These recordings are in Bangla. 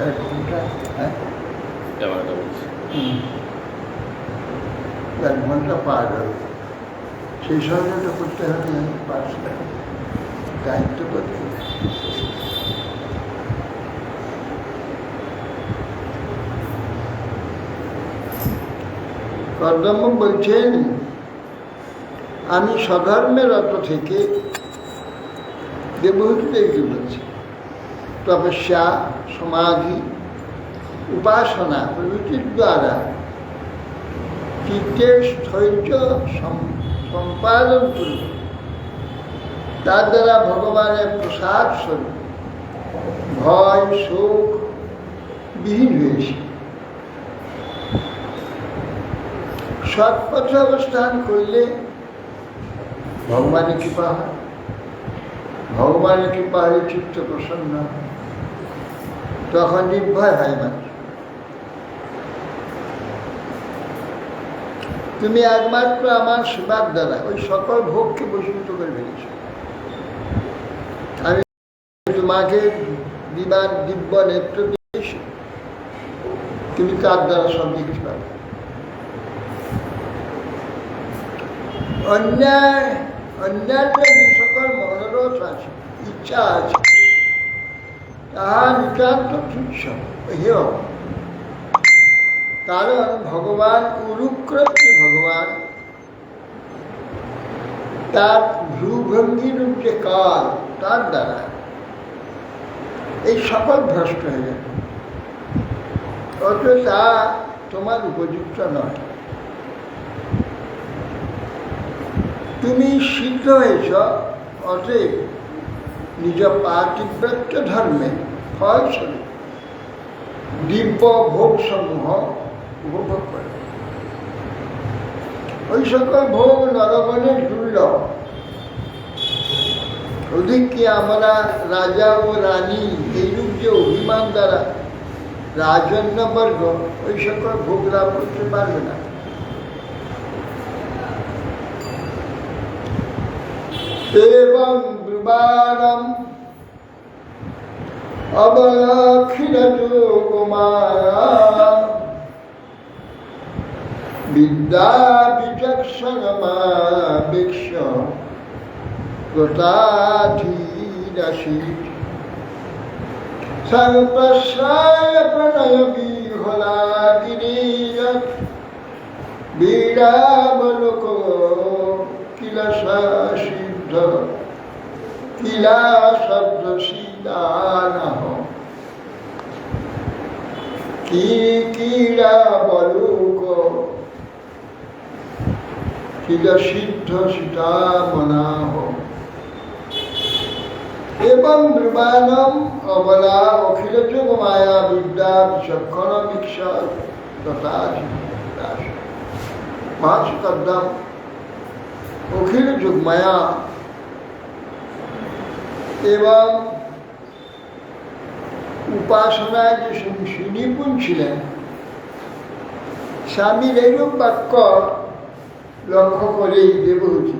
1 ঘন্টা, হ্যাঁ 1 ঘন্টা পার হল, সেই সঙ্গে তো করতে হবে, আমি পারছি না, দায়িত্ব করতে হবে। কর্দম্য বলছেন, আমি স্বধর্মের রত থেকে দেবহূতিতে বলছি, তপস্যা, সমাধি, উপাসনা প্রভৃতির দ্বারা চিত্তের স্থৈর্য সম্পাদন করব, তার দ্বারা ভগবানের প্রসাদ স্বরূপ ভয় শোক বিহীন হয়েছে। সৎপথে অবস্থান করলে ভগবানের কৃপা হয়, ভগবানের কৃপা হয়ে চিত্ত প্রসন্ন হয়, তখন নির্ভয় হয় মানুষ। তুমি একমাত্র আমার সেবার দ্বারা ওই সকল ভোগকে বশীভূত করে ফেলেছ। আমি তোমাকে দিব্য নেত্র দিয়েছি, তুমি তার দ্বারা সব দেখতে পাবে। অন্যান্য যে সকল মনোরথ আছে, ইচ্ছা আছে, তাহা নিতান্ত তুচ্ছ, হেয়। কারণ ভগবান উরুক্রতি ভগবান তার ভ্রুভঙ্গিরূপ যে কাল, তার দ্বারা এই সকল ভ্রষ্ট হয়ে যাবে, অথচ তা তোমার উপযুক্ত নয়। তুমি সিদ্ধ হয়েছ, অতএব নিজ পাতিব্রত্য ধর্মে ফলস্বরূপ দিব্য ভোগ সমূহ উপভোগ করে। ওই সকল ভোগ নরগণের দুর্লভ, অধিক কি আমরা রাজা ও রানী এইরূপ যে অভিমান দ্বারা রাজন্যবর্গ ওই সকল ভোগ লাভ করতে পারবে না। এবং ব্রুবাণম অবলক্ষিত কুমারা বিদ্যা বিচক্ষণমাবেক্ষ গতাধীরাসীৎ সংপ্রসায় প্রণয় বিহলাগিনীরথ বীরাবলোক কিলসিদ্ধ কিলা শব্দ সীদানহ কি কিরা বলুক কিলসিদ্ধ সীতামনাহ। এবং ব্রুবাণম অবলা অখিল যোগ মায়া বিদ্যা বিচক্ষণ বিক্ষা তথা মহাসুকদ্দাম অখিল যুগ মায়া এবং উপাসনায় যে সুনিপুণ ছিলেন, স্বামীর এইরূপ বাক্য লক্ষ্য করেই দেবহূতি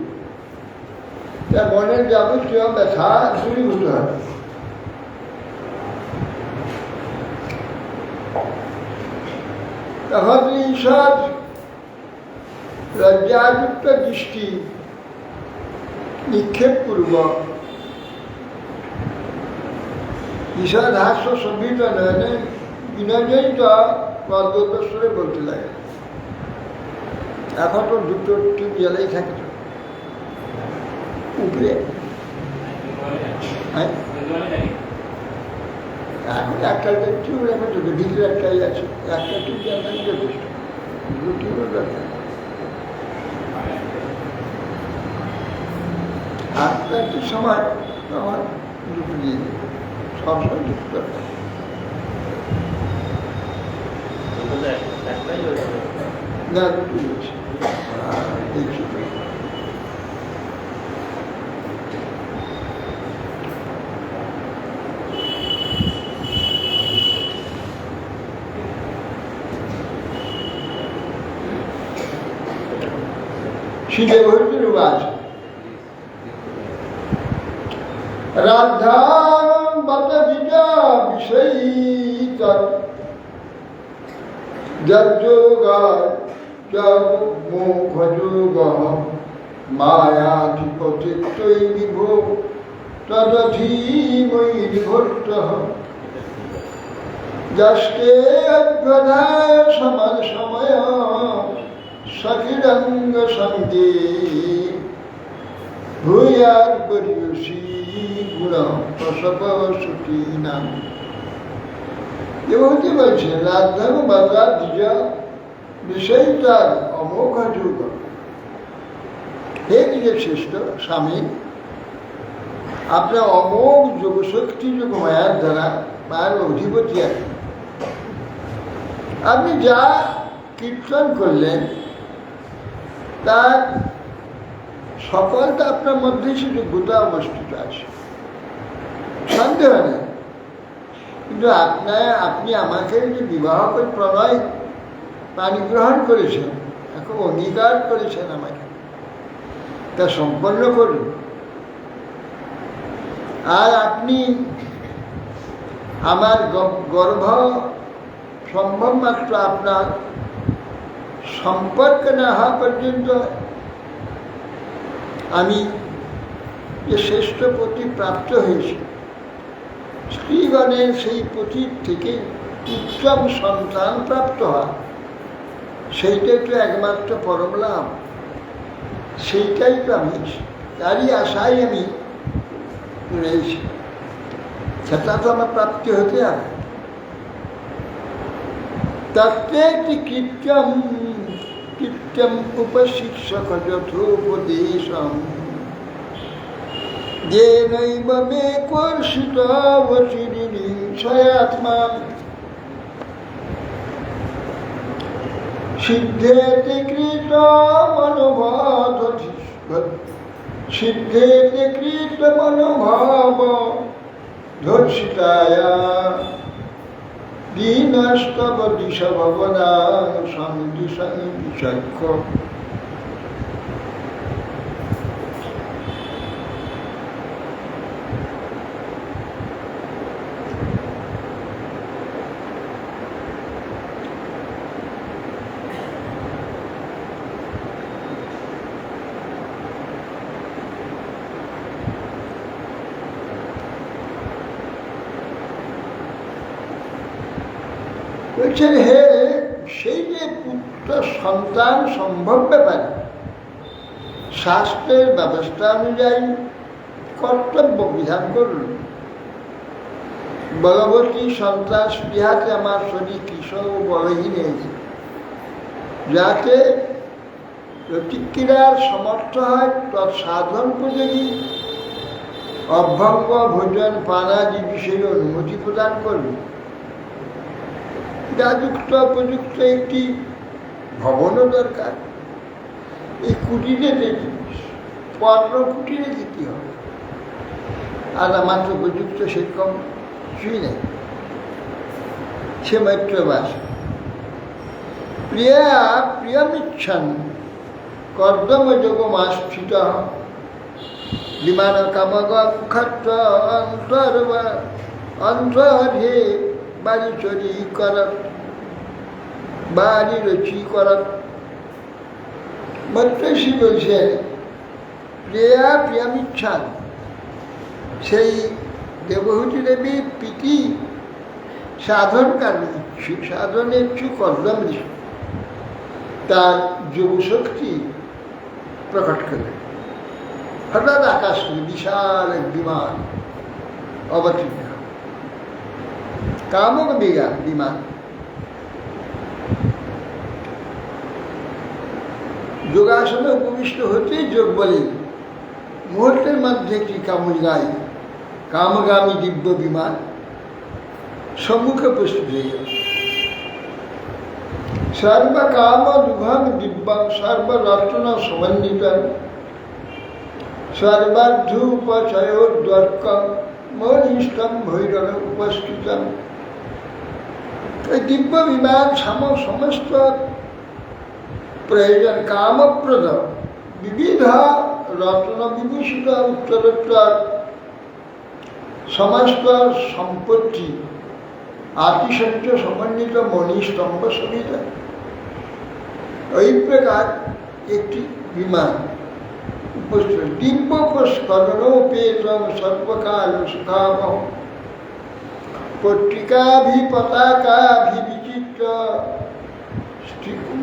তার মনের যাবতীয় ব্যথা দূরীভূত হয়। তখন ঈশ্বর লজ্জাযুক্ত দৃষ্টি নিক্ষেপপূর্বক ঈশ্বর হাস্য শোভিত নয়নে বিনয়িত পদ্মস্বরে বলতে লাগে। এখন তো দুটো টিউব জ্বালাই থাকে উপরে, এখন একটা টিউব রেখে চলবে, ভিতরে একটাই আছে, একটা টিউব জ্বালাই যথেষ্ট, দুটো টিউবের দরকার। একটু সময় আমার দুটো দিয়ে দেবে, সবসময় দুটো দরকার। না দুটো দিয়েছি, দেখছি শিবে ভর্তির উপাস রাধারণ बत विजा विषयीता जज्जोगा जग मोख जोगा मायाधिपतित्वै विभो तदधीमयि निभर्तः जस्ते अभ्यधाय समर समय सखिरंग संगे भूयाद्वर्युषी गुण प्रसव सुखी नाम। ये बहुती বলছে রাজধর্ম বাধা দ্বিজা বিষয়টার অমোঘ যুগ। হে নিজের শ্রেষ্ঠ স্বামী, আপনার অমোঘ যোগশক্তি যোগ মায়ার দ্বারা মায়ের অধিপতি আছে। আপনি যা কীর্তন করলেন তার সকলটা আপনার মধ্যে শুধু গোটা অবস্থিত আছে, সন্দেহ নেই। কিন্তু আপনি আমাকে যে বিবাহ করে প্রণয় পানি গ্রহণ করেছেন, এখন অঙ্গীকার করেছেন আমাকে, তা সম্পন্ন করুন। আর আপনি আমার গর্ভ সম্ভব মাত্র আপনার সম্পর্ক না হওয়া পর্যন্ত আমি যে শ্রেষ্ঠ পতি প্রাপ্ত হয়েছি, স্ত্রীগণের সেই পতির থেকে উত্তম সন্তান প্রাপ্ত হয়, সেইটাই তো একমাত্র পরম লাভ। সেইটাই তো আমি, তারই আশায় আমি রয়েছি, সেটা তো আমার প্রাপ্তি হতে হবে। তত্ত্বে কৃত্যম কৃত্যম উপশিক্ষক যথোপদেশম येनैव मे कर्षितावशिरिनिशयात्मा सिद्धेति कृतमनुभव धर्षिताया दीनस्तव दिश भवना संदिशक्ष। বলছেন, হে সেই যে পুত্র সন্তান সম্ভব ব্যাপার শাস্ত্রের ব্যবস্থা অনুযায়ী কর্তব্য বিধান করল। বলবতী সন্তান স্পৃহাতে আমার শরীর কৃষ্ণ ও বলহীন হয়েছে, যাতে প্রতিক্রিয়ার সমর্থ হয় তৎসাধন উপযোগী অভ্যঙ্গ ভোজন পানাদি বিষয়ে অনুমতি প্রদান করবে। যুক্ত উপযুক্ত একটি ভবনও দরকার। এই কুটিরে পর্ণ কুটিরে যেতে হবে, আর আমার তো উপযুক্ত সেরকম কিছুই নেই। সে মৈত্রবাস প্রিয়া প্রিয়মিচ্ছন কর্দম যোগমাস্থিত বিমান কামগম খট্ট অন্তরে বাড়ি চরি করার বাড়ি রচি করার। মৈত্রেয়ী বলছেন, প্রিয়া প্রিয়ামিচ্ছান, সেই দেবহূতি দেবীর প্রীতি সাধনকারী ইচ্ছুক, সাধনের ইচ্ছুক কর্দম তার যোগশক্তি প্রকট করে হঠাৎ আকাশ থেকে বিশাল এক বিমান অবতীর্ণ, কামক বিমান। যোগাসনে উপবিষ্ট হতেই যোগ বলেন, মুহূর্তের মধ্যে একটি কামগামী দিব্য বিমান সম্মুখে উপস্থিত হয়ে গেল। সর্বকাম দুভং দিব্যং সর্বরত্ন সমন্বিতং সর্বার্ধোপচয়োদ্বর্কং মনিষ্ঠম ভৈরবে উপস্থিতম। এই দিব্য বিমান সমস্ত প্রয়োজন কামপ্রদ বিবিধ রত্ন বিভূষিত উত্তরোত্তর সমস্ত সম্পত্তি আতিশয্য সমন্বিত মণিস্তম্ভ শোভিত। ওই প্রকার একটি বিমান উপস্থিত। দিব্য পুষ্করণোপেতম সর্বকাল সুখাবহ পত্রিকাভি পতাকাভি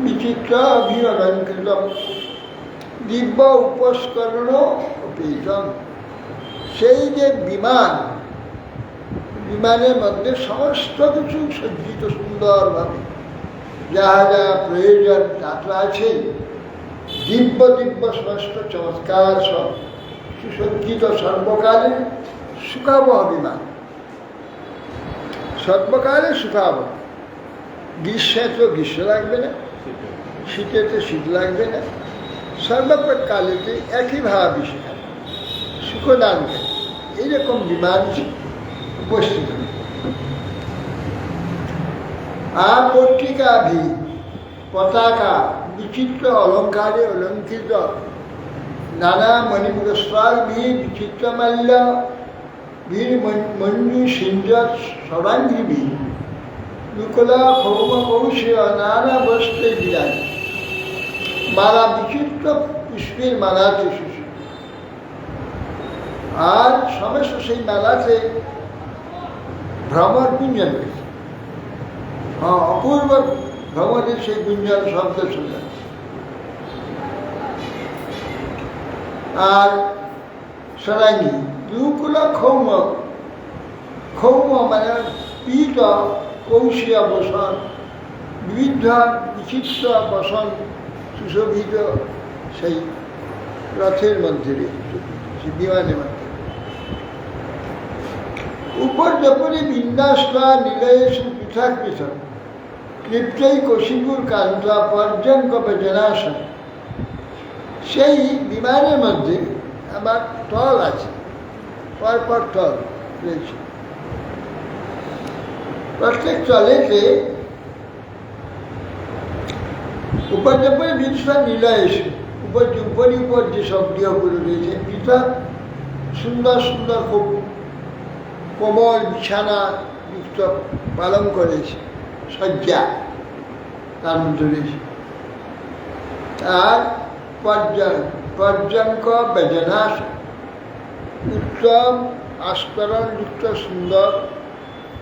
বিচিত্রাভিলঙ্কৃতম দিব্য উপস্করণ উপেতম। সেই যে বিমান, বিমানের মধ্যে সমস্ত কিছু সজ্জিত সুন্দরভাবে, যাহা যা প্রয়োজন তা তো আছেই। দিব্য দিব্য সমস্ত চমৎকার সব সুসজ্জিত সর্বকালে সুখাবহ বিমান, সর্বকালে সুখাবহ। গ্রীষ্মে তো গ্রীষ্ম লাগবে না, শীতে তো শীত লাগবে না, সর্বকালেতে একই ভাবে সেখানে সুখদান করে এইরকম বিমান উপস্থিত। আর পত্রিকাভি পতাকা বিচিত্র অলঙ্কারে অলঙ্কৃত, নানা মণিপুরস্বাভি বিচিত্রমাল্য বীর মঞ্জু সিঞ্জত সরাঙ্গিভি লুকলা ভৌম কৌশিয় নানা বস্ত্রে বিরাজ। মালা বিচিত্র পুষ্পের মালাতে সুশীল। আর সমস্ত সেই মেলাতে ভ্রমর গুঞ্জন হয়েছে। অপূর্ব ভ্রমণের সেই গুঞ্জন শব্দ শুনলেন। আর সরাঙ্গি দুকুল ক্ষৌম, ক্ষৌম মানে পীত কৌশিয়া বসন, বিবিধ বিচিত্র বসন সুশোভিত সেই রথের মধ্যে, সেই বিমানের মধ্যে। উপর্যপরি বিন্যাসা নিলয়েশু পৃথক পৃথক ক্লিপ্তই কশিপুর কান্তা পর্যঙ্ক বেজনাসন। সেই বিমানের মধ্যে আমার তল আছে, পরপর তল রয়েছে। প্রত্যেক তলেতে উপর্যপরি বিন্যাসা নিলয়েশু, উপরি উপর যেসব গৃহগুলো রয়েছে পৃথক সুন্দর সুন্দর খুব কোমল বিছানা যুক্ত পালন করেছে, শয্যা তার মধ্যে রয়েছে। আর পর্যঙ্ক বেজনাস, উত্তম আস্তরণযুক্ত সুন্দর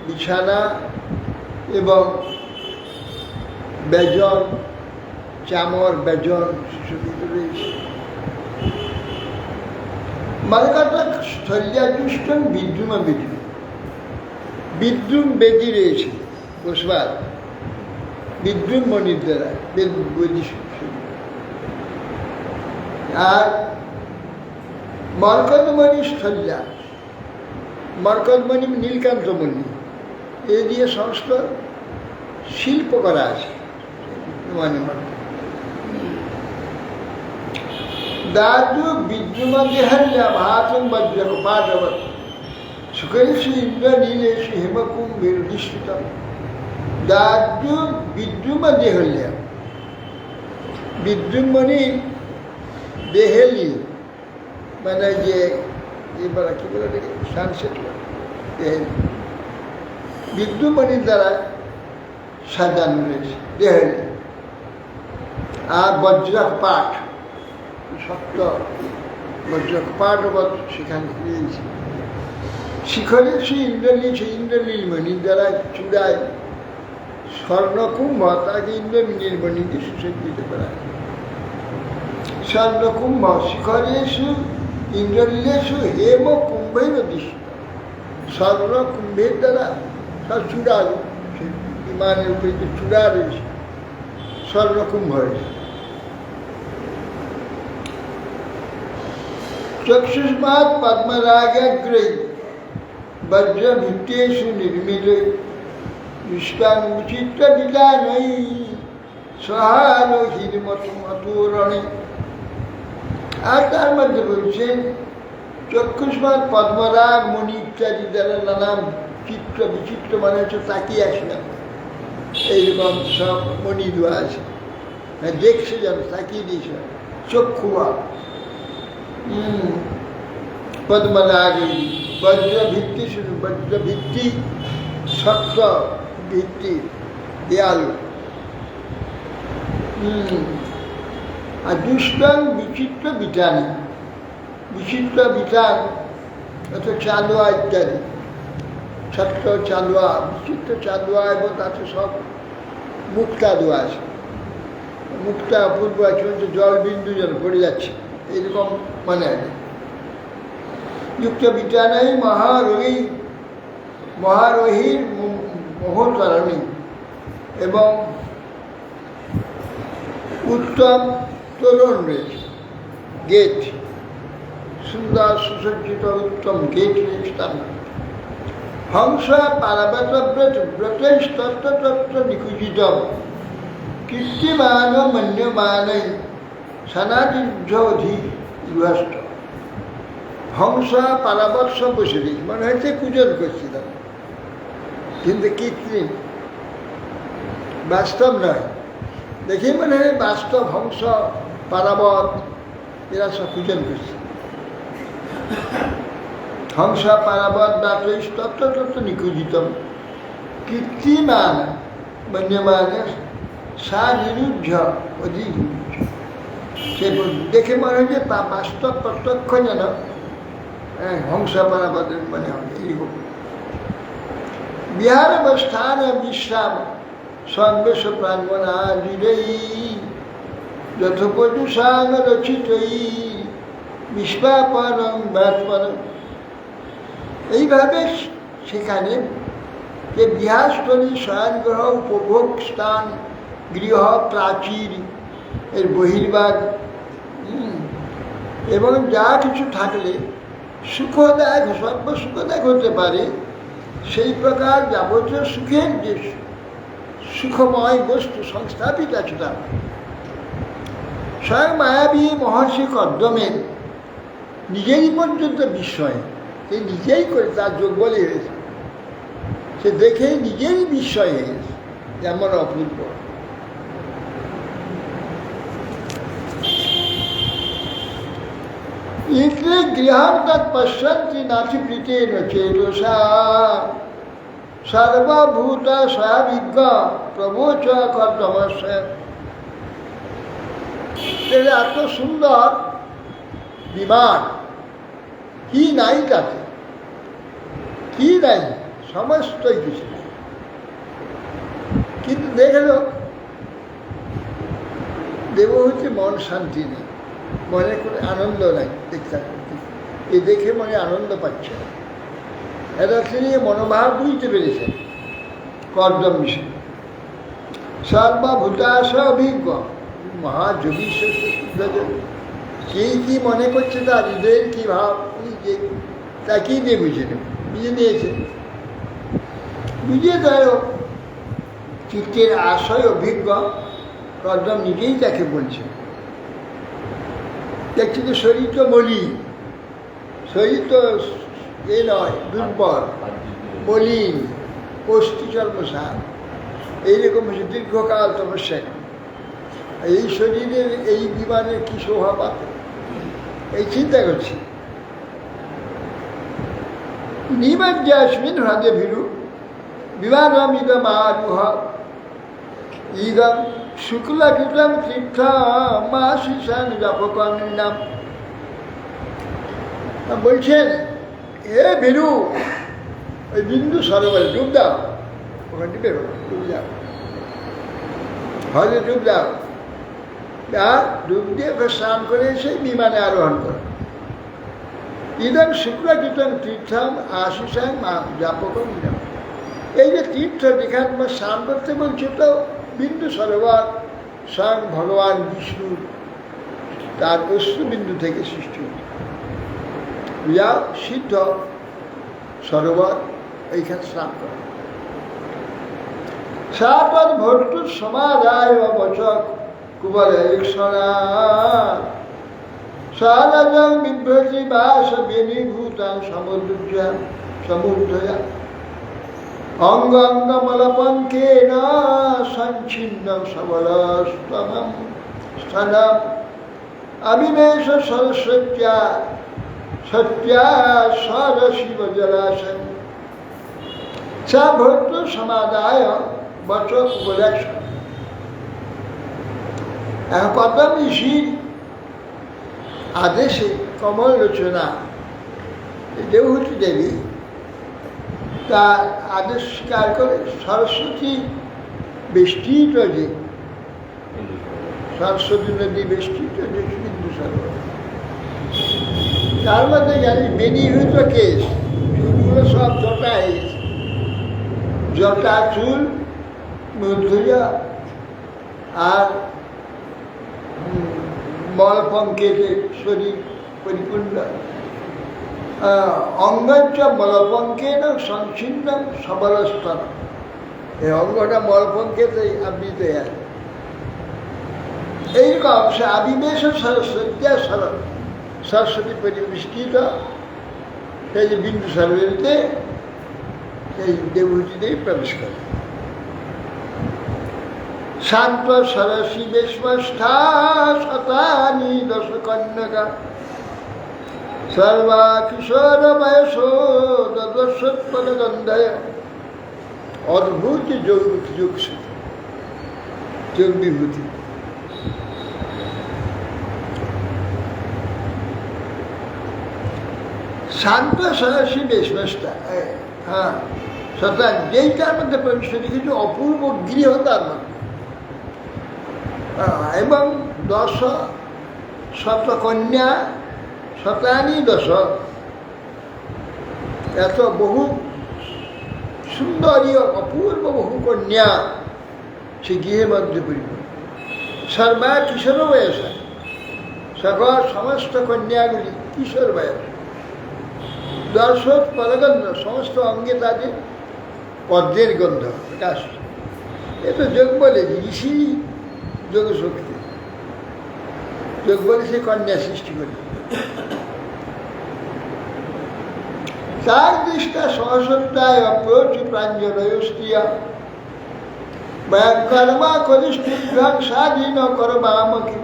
বিছানা এবং বেজন, চামর বেজন সুশোভিত রয়েছে। মালকাটা স্থল্যাদুষ্টম বিদ্যুমা বিদ্যুম, বিদ্যুম বেদি রয়েছে বসবার, বিদ্যুম মণির দ্বারা বেদি। আর মরকতমণি স্থল্যা, মরকতমণি নীলকান্তমণি, এ দিয়ে সমস্ত শিল্প করা আছে। মানে দাদু বিদ্যুমা দেহাল্যা ভাতং বজ্র পাঠবত সুখেশু ইন্দ্র নীলেশু হেমকুম্ভের নিশ্চিতম। দাদু বিদ্যুমা দেহল্যা, বিদ্যুমণি দেহেলি মানে যে এবার কি বলে সানসেট দেহেলি, বিদ্যুমণির দ্বারা সাজানো রয়েছে দেহেলি। আর বজ্রপাঠ, সত্য বজ্রপাঠ সেখানে রয়েছে। শিখরে সে ইন্দ্রনীল, সে ইন্দ্রনীল মণির দ্বারা চূড়ায় স্বর্ণকুম্ভ, তাকে ইন্দ্রনীল মণি দিয়ে সুসজ্জিত করা। স্বর্ণকুম্ভ শিখরেশু ইন্দ্রনীলেশু হেম কুম্ভের অধিষ্ঠিত। স্বর্ণকুম্ভের দ্বারা সব চূড়া, বিমানের উপরে যে চূড়া রয়েছে স্বর্ণকুম্ভ রয়েছে। চক্ষুষ্মাৎ পদ্মরাগাগ্রে বজ্রভিত্তেষু নির্মিলে দৃষ্টাং বিচিত্র বিধানৈ সহারো হিরমতোরণে। আর তার মধ্যে বলছেন চক্ষুষ্মাৎ পদ্মরাগ মণি ইত্যাদি দ্বারা নানা চিত্র বিচিত্র মানে হচ্ছে তাকিয়ে আসে না, এইরকম সব মণি দেওয়া আছে, দেখছে যেন তাকিয়ে দিয়েছে চক্ষুয়া পদ্মরাগ বজ্রভিত্তি শুধু বজ্রভিত্তি, শক্ত ভিত্তি, দেয়ালু। আর দুষ্টং বিচিত্র বিটানি, বিচিত্র বিটান অত চালুয়া ইত্যাদি, ছোট্ট চালুয়া, বিচিত্র চালুয়া, এবং তাতে সব মুক্তা দেওয়া আছে, মুক্তা অপূর্ব আছে, জল বিন্দু যেন পড়ে যাচ্ছে, এইরকম মানে আছে। যুক্ত বিটানাই মহারোহী, মহারোহীর মোহতরণী, এবং উত্তম তোরণ রয়েছে, গেট, সুন্দর সুসজ্জিত উত্তম গেট রয়েছে তার নাম। হংস পারাবতব্রত ব্রতস্তত্র নিকুজিতম কীর্তিমান মন্যমান সনাদির্যধি গৃহস্থ। হংস পারাবর্ষ বসে দিয়েছে, মনে হচ্ছে পূজন করছি তারা, কিন্তু কৃত্রিম, বাস্তব নয়। দেখি মনে হয় বাস্তব হংস পারাবত এরা সব পূজন করছে। হংস পারাবত তত্ত্ব নিকুজিতম কীর্তিমান মন্যমানের সা নিরুদ্ধ অধিক। সে দেখে মনে হয় যে তা বাস্তব প্রত্যক্ষ যেন হংস পারাবতের মনে হয় এইরকম। বিহার অবস্থান বিশ্রাম সন্বেষ প্রাঙ্গনা হৃদয়ী যথোপযুষাং রচিতই বিস্মাপনম ব্যাৎপনম। এইভাবে সেখানে যে বিহারস্থলী, শয়নগ্রহ, উপভোগ স্থান, গৃহ, প্রাচীর, এর বহির্ভাগ এবং যা কিছু থাকলে সুখদায়ক, সর্বসুখদায়ক হতে পারে, সেই প্রকার যাবতীয় সুখের যে সুখময় বস্তু সংস্থাপিত আছে তার। স্বয়ং মায়াবী মহর্ষি কর্দমের নিজেরই পর্যন্ত বিস্ময়, সে নিজেই করে তার যোগ বলে হয়েছে, সে দেখে নিজেরই বিস্ময় হয়েছে, যেমন অপূর্ব। ইন্দ্রে গৃহাম তৎপশ্যন্তি নাথি প্রীতেন চেতসা সর্বভূত স্বাবিজ্ঞ প্রবোচ কর্দমস্য। এত সুন্দর বিমান, কি নাই তাতে, কি নাই, সমস্তই কিছু নাই, কিন্তু দেখল দেবহূতি মন শান্তি নেই, মনে করে আনন্দ নাই, দেখতে এ দেখে মনে আনন্দ পাচ্ছে না। এটা তিনি মনোভাব বুঝতে পেরেছেন কর্দম বিষয়। সর্বভূতাস অভিজ্ঞ মহাযোগী কে কি মনে করছে, তার হৃদয়ের কি ভাব, তাকেই দিয়ে বুঝে নেব, বুঝে নিয়েছে, বুঝিয়ে দেয় চিত্তের আশয় অভিজ্ঞ। কর্দম নিজেই তাকে বলছে, দেখছি যে শরীর তো মলিন, শরীর তো এ নয়, দুর্বল, মলিন, অস্থি চর্মসার, এইরকম হচ্ছে দীর্ঘকাল তপস্যা। এই শরীরের এই বিমানের কি শোভা পাবে, এই চিন্তা করছি। নিমজ্জাস্মিন হ্রদে ভীরু বিমানম ইদম আরুহ ইদম শুক্লকৃতম তীর্থমাশিষাং জপকন্যাম। বলছেন, হে ভীরু, ওই বিন্দু সরোবরে ডুব দাও, ওখান থেকে বেরো, ডুব যাও, হলে ডুব দাও, আর ডুব দিয়ে স্নান করে এসে বিমানে আরোহণ করো। ইদম শুক্লকৃতম তীর্থম আশিষাং জপকন্যাম। এই যে তীর্থ যেখানে তোমার স্নান করতে বলছে, তো বিন্দু সরোবর স্বয়ং ভগবান বিষ্ণু তার অশ্রুবিন্দু থেকে সৃষ্টি হচ্ছে, যা সিদ্ধ সরোবর, এইখানে স্নান করে। সাপদ ভর্তু সমাদায় বচক কুবলেক্ষণা সারাজং বিভ্রতি বাস বেনিভূতাং সমুদ্ধয়া অঙ্গঙ্গমলপঙ্কেন সঞ্ছিন্নম সবলস্তমম স্তনম অবিমেষ সরস্বত্যা সত্যা সরশিব জলাশয় সা ভদ্র সমাদায় বচ উপদেশন। পদ্ম ঋষির আদেশে কমল লোচনা দেবহূতি দেবী তার আদেশ স্বীকার করে সরস্বতী বেষ্টিত যে সরস্বতী নদী বেষ্টিত যে বিন্দু সরোবর, তার মধ্যে জানি বেনিহূত কেশ, চুলগুলো সব জটা হয়ে গেছে, জটা চুল মধুয়া আর মল পঙ্কেতে শরীর পরিপূর্ণ, অঙ্গচ্চ মলপঙ্কেন সংচ্ছিন্ন সবলস্তন, এই অঙ্গটা মলপঙ্কেতে আবৃত আছে। এইরকম সে আবিবেশ সরস্বতী সরস্বতী পরিবেষ্টিত সেই যে বিন্দু সরোবরীতে সেই দেবহূতিতেই প্রবেশ করে। শান্ত সরসী বেশমষ্ঠা শতানি দশ কন্যকা সর্বা কিশোর বয়সো দশোৎপন্ন গন্ধায়। অদ্ভুত যোগ বিভূতি। শান্ত সরসী বেশমষ্ঠা, হ্যাঁ শতানি, যেইটার মধ্যে প্রবেশ কিছু অপূর্ব গৃহতার মধ্যে, এবং দশ শতকন্যা শতানি দশ, এত বহু সুন্দরী অপূর্ব বহু কন্যা সে গৃহের মধ্যে পরিপূর্ণ। সর্বা কিশোর বয়স, সকল সমস্ত কন্যাগুলি কিশোর বয়স। দর্শক পদগন্ধ, সমস্ত অঙ্গে তাদের পদ্মের গন্ধ প্রকাশ। এ তো যোগ বলে ঋষি যোগ শক্তি, যোগ বলে সে কন্যা সৃষ্টি করে। তার দৃষ্টা সহসত্তায় অপ্রচু প্রাঞ্জলয়স্তিয়া কর্মা করিষ্ঠুভ্যাং স্বাধীন করবামকে।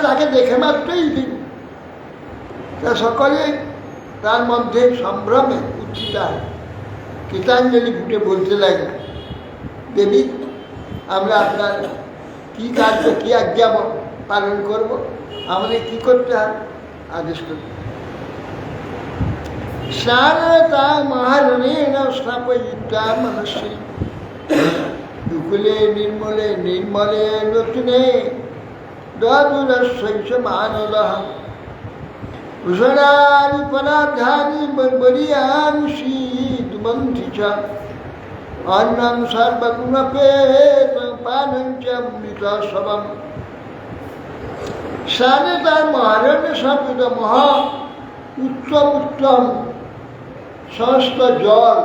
তাকে দেখে মাত্রই দিন তা সকলে তার মধ্যে সম্ভ্রমে উচ্চিতা গীতাঞ্জলি ফুটে বলতে লাগে, দেবী আমরা আপনার কি কার্য কি আজ্ঞা পালন করব, আমাদের কি করতে হবে আদেশ করব। স্নানতা মহারণেন স্থাপয়িতা মনস্বী দুকুলে নির্মলে নির্মলে নতুনে দ্বাদুরস্বৈষ মানদঃ ভূষণানি পরাধানি বরিয়ানি শীতমন্থি চ অন্নং সর্বগুণপেত পানং চ অমৃতস্বম। স্নানে তার মহারণ্য স্থাপিত মহা উত্তম সমস্ত জল,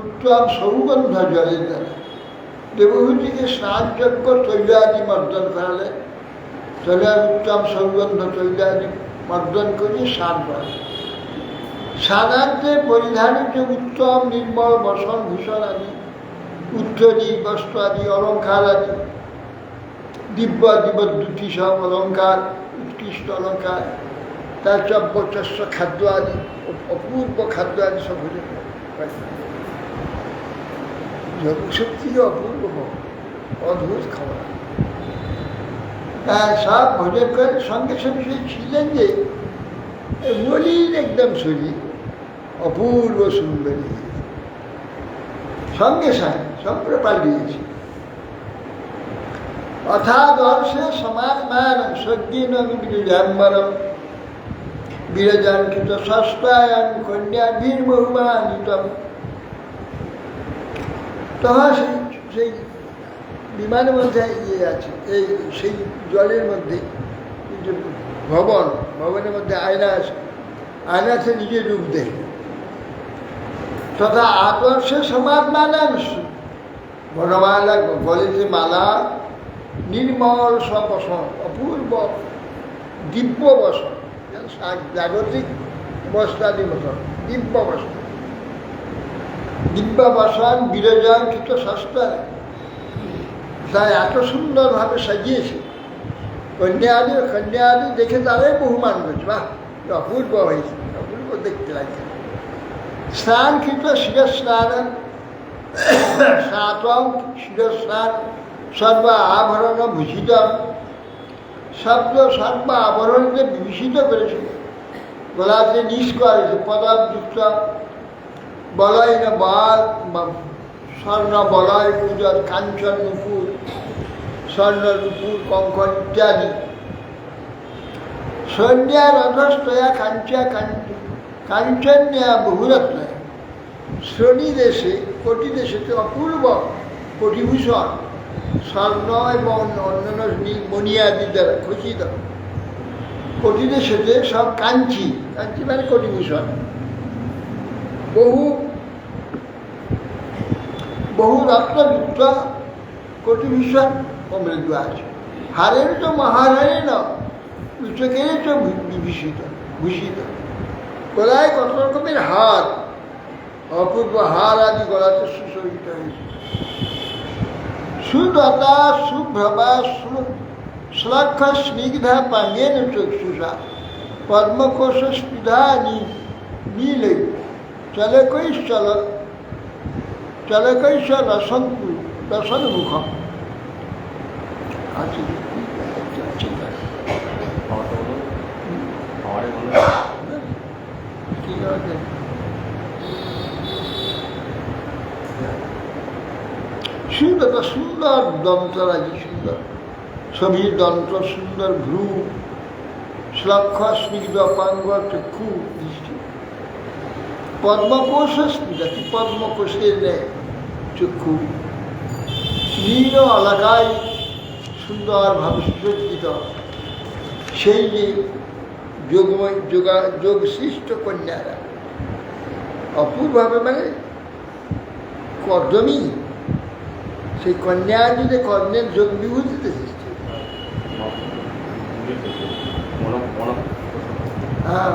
উত্তম সৌগন্ধ জলের দ্বারা দেবহূতিকে স্নানযোগ্য তৈলাদি মর্দন করালে, তবে উত্তম সৌগন্ধ তৈলাদি মর্দন করে স্নান করে। স্নানান্তে পরিধানিত উত্তম নির্মল বসন ভূষণ আদি, উত্তরী বস্ত্র আদি, অলঙ্কার আদি, দিব্য দিবদ্যুতি সব অলঙ্কার, উৎকৃষ্ট অলঙ্কার, তার চব্যচস্য খাদ্য আদি, অপূর্ব খাদ্য আদি সব ভোজন করে। যোগশক্তি অপূর্ব অদ্ভুত খাবার, সব ভোজন করে। সঙ্গে সঙ্গে সেই ছিলেন যে মলিন একদম শরীর, অপূর্ব সুন্দরী, সঙ্গে সঙ্গে সম্পূর্ণ পাল্টিয়েছে। অথাদর্শে সমাত্মান সজ্ঞীন বিরজাম্বরম বিরজাঙ্কিত ষষ্ঠায়ান কন্যা বীরমহুমানিতম। তখন সেই বিমানের মধ্যে ইয়ে আছে, এই সেই জলের মধ্যে ভবনের মধ্যে আয়না আছে, আয়নাতে নিজের রূপ দেখে। তথা আদর্শে সমাত্মান বনমালা, গলে যে মালা, নির্মল সবসন, অপূর্ব দিব্য বসন, জাগতিক বস্ত্রাদি বসন, দিব্য বসন, দিব্য বসন বিরজাঙ্কিত ষষ্ঠায় তাই এত সুন্দরভাবে সাজিয়েছে। কন্যা আদি দেখে তারাই বহুমান করছে, বাহ অপূর্ব হয়েছে, অপূর্ব দেখতে লাগে। স্নান কিন্তু শিরস্নান স্নাতং শিরস্নান সর্ব আভরণ ভূষিত, শব্দ সর্ব আভরণকে বিভূষিত করেছে, গলাতে নিষ করেছে পদাবযুক্ত, বলয় না বল স্বর্ণ বলয় পূজা, কাঞ্চন নুপুর, স্বর্ণ নুপুর কঙ্কন ইত্যাদি। সৈন্যা রথস্তয়া কাঞ্চা কাঞ্চন্যা বহুরত্ন, শ্রোণী দেশে কোটি দেশেতে অপূর্ব কোটিভূষণ স্বর্ণ এবং অন্যান্য মণিয়াদি দ্বারা খচিত, কোটি দেশেতে সব কাঞ্চি, কাঞ্চি মানে কোটিভূষণ, বহু বহু রত্নযুক্ত কোটিভূষণ সমৃদ্ধ আছে। হারের তো মহারারে না, সূচকের তো বিভূষিত ভূষিত। গলায় কত রকমের হার, অপূর্ব হার আদি গলাতে সুশোভিত হয়েছে। সুদতা সুভ্রবা শ্লক্ষ স্নিগ্ধা পাঙ্গেন চক্ষুষা, পদ্মকোষ স্পৃধা নীলে চলকৈশ্চল চলকৈশ রসঙ্কু রসন মুখ। সুন্দর সুন্দর দন্তরাজি, সুন্দর ছবির দন্ত, সুন্দর ভ্রু, শ্লক্ষ স্নিগ্ধ পাঙ্গ চক্ষু দৃষ্টি, পদ্মকোষ স্মৃতি পদ্মকোষের নেয় চক্ষু, নীল এলাকায় সুন্দরভাবে সুসজ্জিত, সেই যে যোগসৃষ্ট কন্যারা অপূর্বভাবে, মানে কর্দমী, সেই কন্যা যদি কর্ণের যোগ বিভূতিতে সৃষ্টি। হ্যাঁ,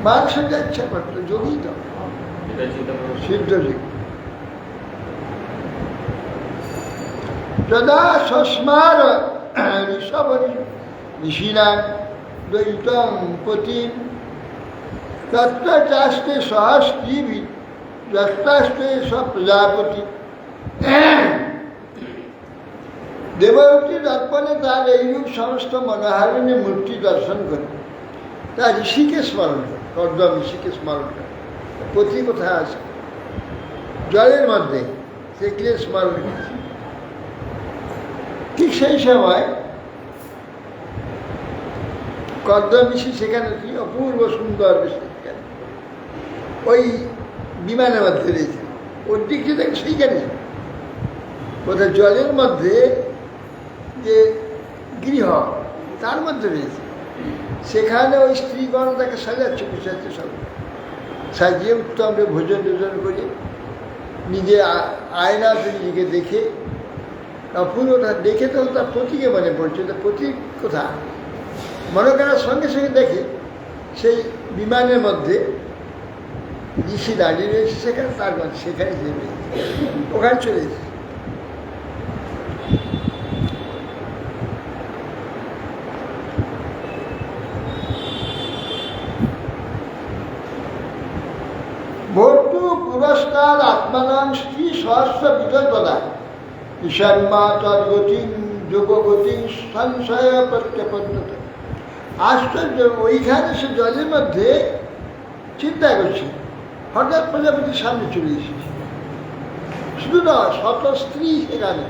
মানুষের ইচ্ছা করতো যোগী তো সিদ্ধ যোগ। যদা সস্মার ঋষভ ঋষিণা দ্বৈতং পতিম তত্র চাস্তে সহস্ত্রীভি যস্তাস্তে সব প্রজাপতি। দেবতী দর্পণে তার এইরূপ সমস্ত মনোহারিণী মূর্তি দর্শন করে তার ঋষিকে স্মরণ করে, কর্দম ঋষিকে স্মরণ করে। পতি কোথায় আছে? জলের মধ্যে, সেগুলো স্মরণ করছে। ঠিক সেই সময় কর্দম ঋষি সেখানে কি অপূর্ব সুন্দর সেখানে ওই বিমানের মধ্যে রয়েছে, ওর দিকে দেখে সেইখানে বোধহয় জলের মধ্যে যে গৃহ তার মধ্যে রয়েছে, সেখানে ওই স্ত্রীগণ তাকে সাজাচ্ছে, গুছাচ্ছে, সব সাজিয়ে উত্তম ভোজন টোজন করে নিজে আয়নাতে নিজেকে দেখে অপূর্বটা দেখে তো তার পতিকে মনে পড়ছে, তার পতি কোথা মনে করার সঙ্গে সঙ্গে দেখে সেই বিমানের মধ্যে ঋষি দাঁড়িয়ে রয়েছে, সেখানে তার মধ্যে সেখানে যেতে ওখানে চলে এসেছে। ভর্তু পুরস্কার আত্মানাং স্ত্রী সহস্র বিতর্কতা ঈশান্মা তদ্গতি যোগগতি সংশয় প্রত্যপদ্ধত। আশ্চর্য, ওইখানে সে জলের মধ্যে চিন্তা করছে, হঠাৎ প্রজাপতির সামনে চলে এসেছে। শুধু না, শত স্ত্রী সেখানে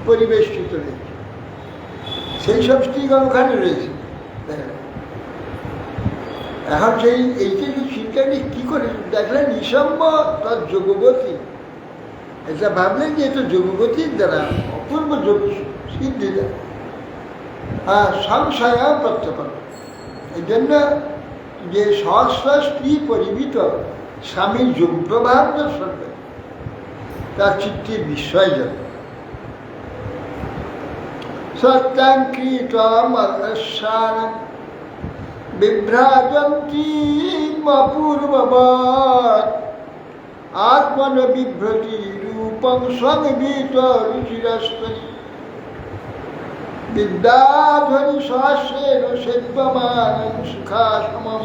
পরিবেষ্টিত রয়েছে, সেই সব স্ত্রীগণ ওখানে রয়েছে। এখন সেই এইটা যে চিন্তাটি কী করে দেখলেন, নিঃসম্য তার যোগবতী, এটা ভাবলেন যে এটা যোগবতীর দ্বারা অপূর্ব যোগ সিদ্ধি দ্বারা সংশয় প্রত্যপন। এই জন্য যে সহস্র স্ত্রী পরিমিত স্বামীর যোগ প্রভাব দর্শন করে তার চিত্তে বিস্ময় জন্য সত্যাঙ্কৃতমরস্যান বিভ্রাজন্তীমপূর্ববৎ আত্মন বিভ্রতি রূপং সংবিত রুচিরস্তনি। বিদ্যাধরি সহস্রেণ সেব্যমানং সুখাসমম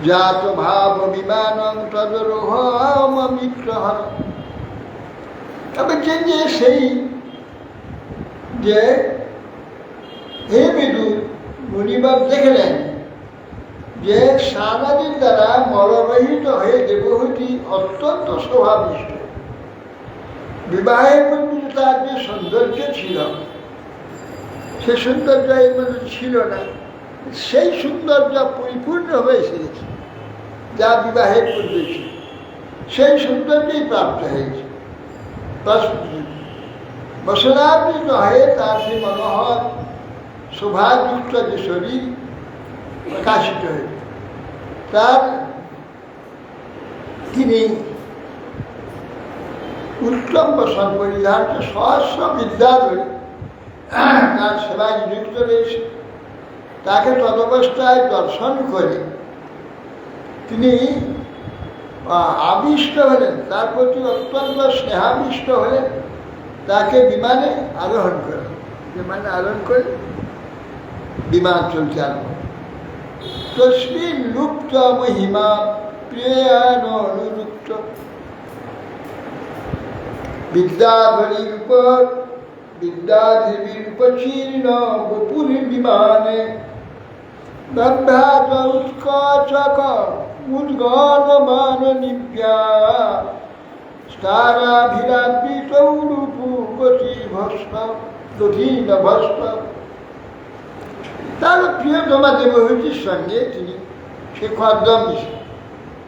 জাত ভাব বিমানং তদরোহমিত্রহর। তবে যে সেই যে হে বিদুর, মুনিবার দেখলেন যে সারাদিন দ্বারা মলরহিত হয়ে দেবহূতি অত্যন্ত স্বভাবিষ্ট। বিবাহের মধ্যে তার যে সৌন্দর্য ছিল, সে সৌন্দর্য এর মধ্যে ছিল না। সেই সৌন্দর্য পরিপূর্ণ হয়ে এসেছে যা বিবাহের পূর্বে ছিল, সেই সৌন্দর্যই প্রাপ্ত হয়েছে। বসনাবৃত হয়ে তার সেই মনোহর শোভাযুক্ত যে শরীর প্রকাশিত হয়েছে। তার তিনি উত্তম বসন পরিধান সহস্র বিদ্যাধরী তার সেবায় নিযুক্ত রয়েছে। তাকে তদবস্থায় দর্শন করে তিনি আবিষ্ট হলেন, তার প্রতি অত্যন্ত স্নেহাবিষ্ট হলেন। তাকে বিমানে আরোহণ করেন, বিমানে আরোহণ করে বিমান চলতে আরম্ভ। তস্মিন লুপ্ত মহিমা প্রিয়ান অনুরুক্ত। বিদ্যাধরীর উপর বিদ্যাধরীর উপচীর্ণ বপুর বিমানে দগ্ধাত উৎকচক উদ্গলমান নিব্যা স্তারাভিরাবৃত রূপু গতিভস্ম দধীন ভস্ম। তার প্রিয়তমা দেবহূতির সঙ্গে তিনি সে খদ্দম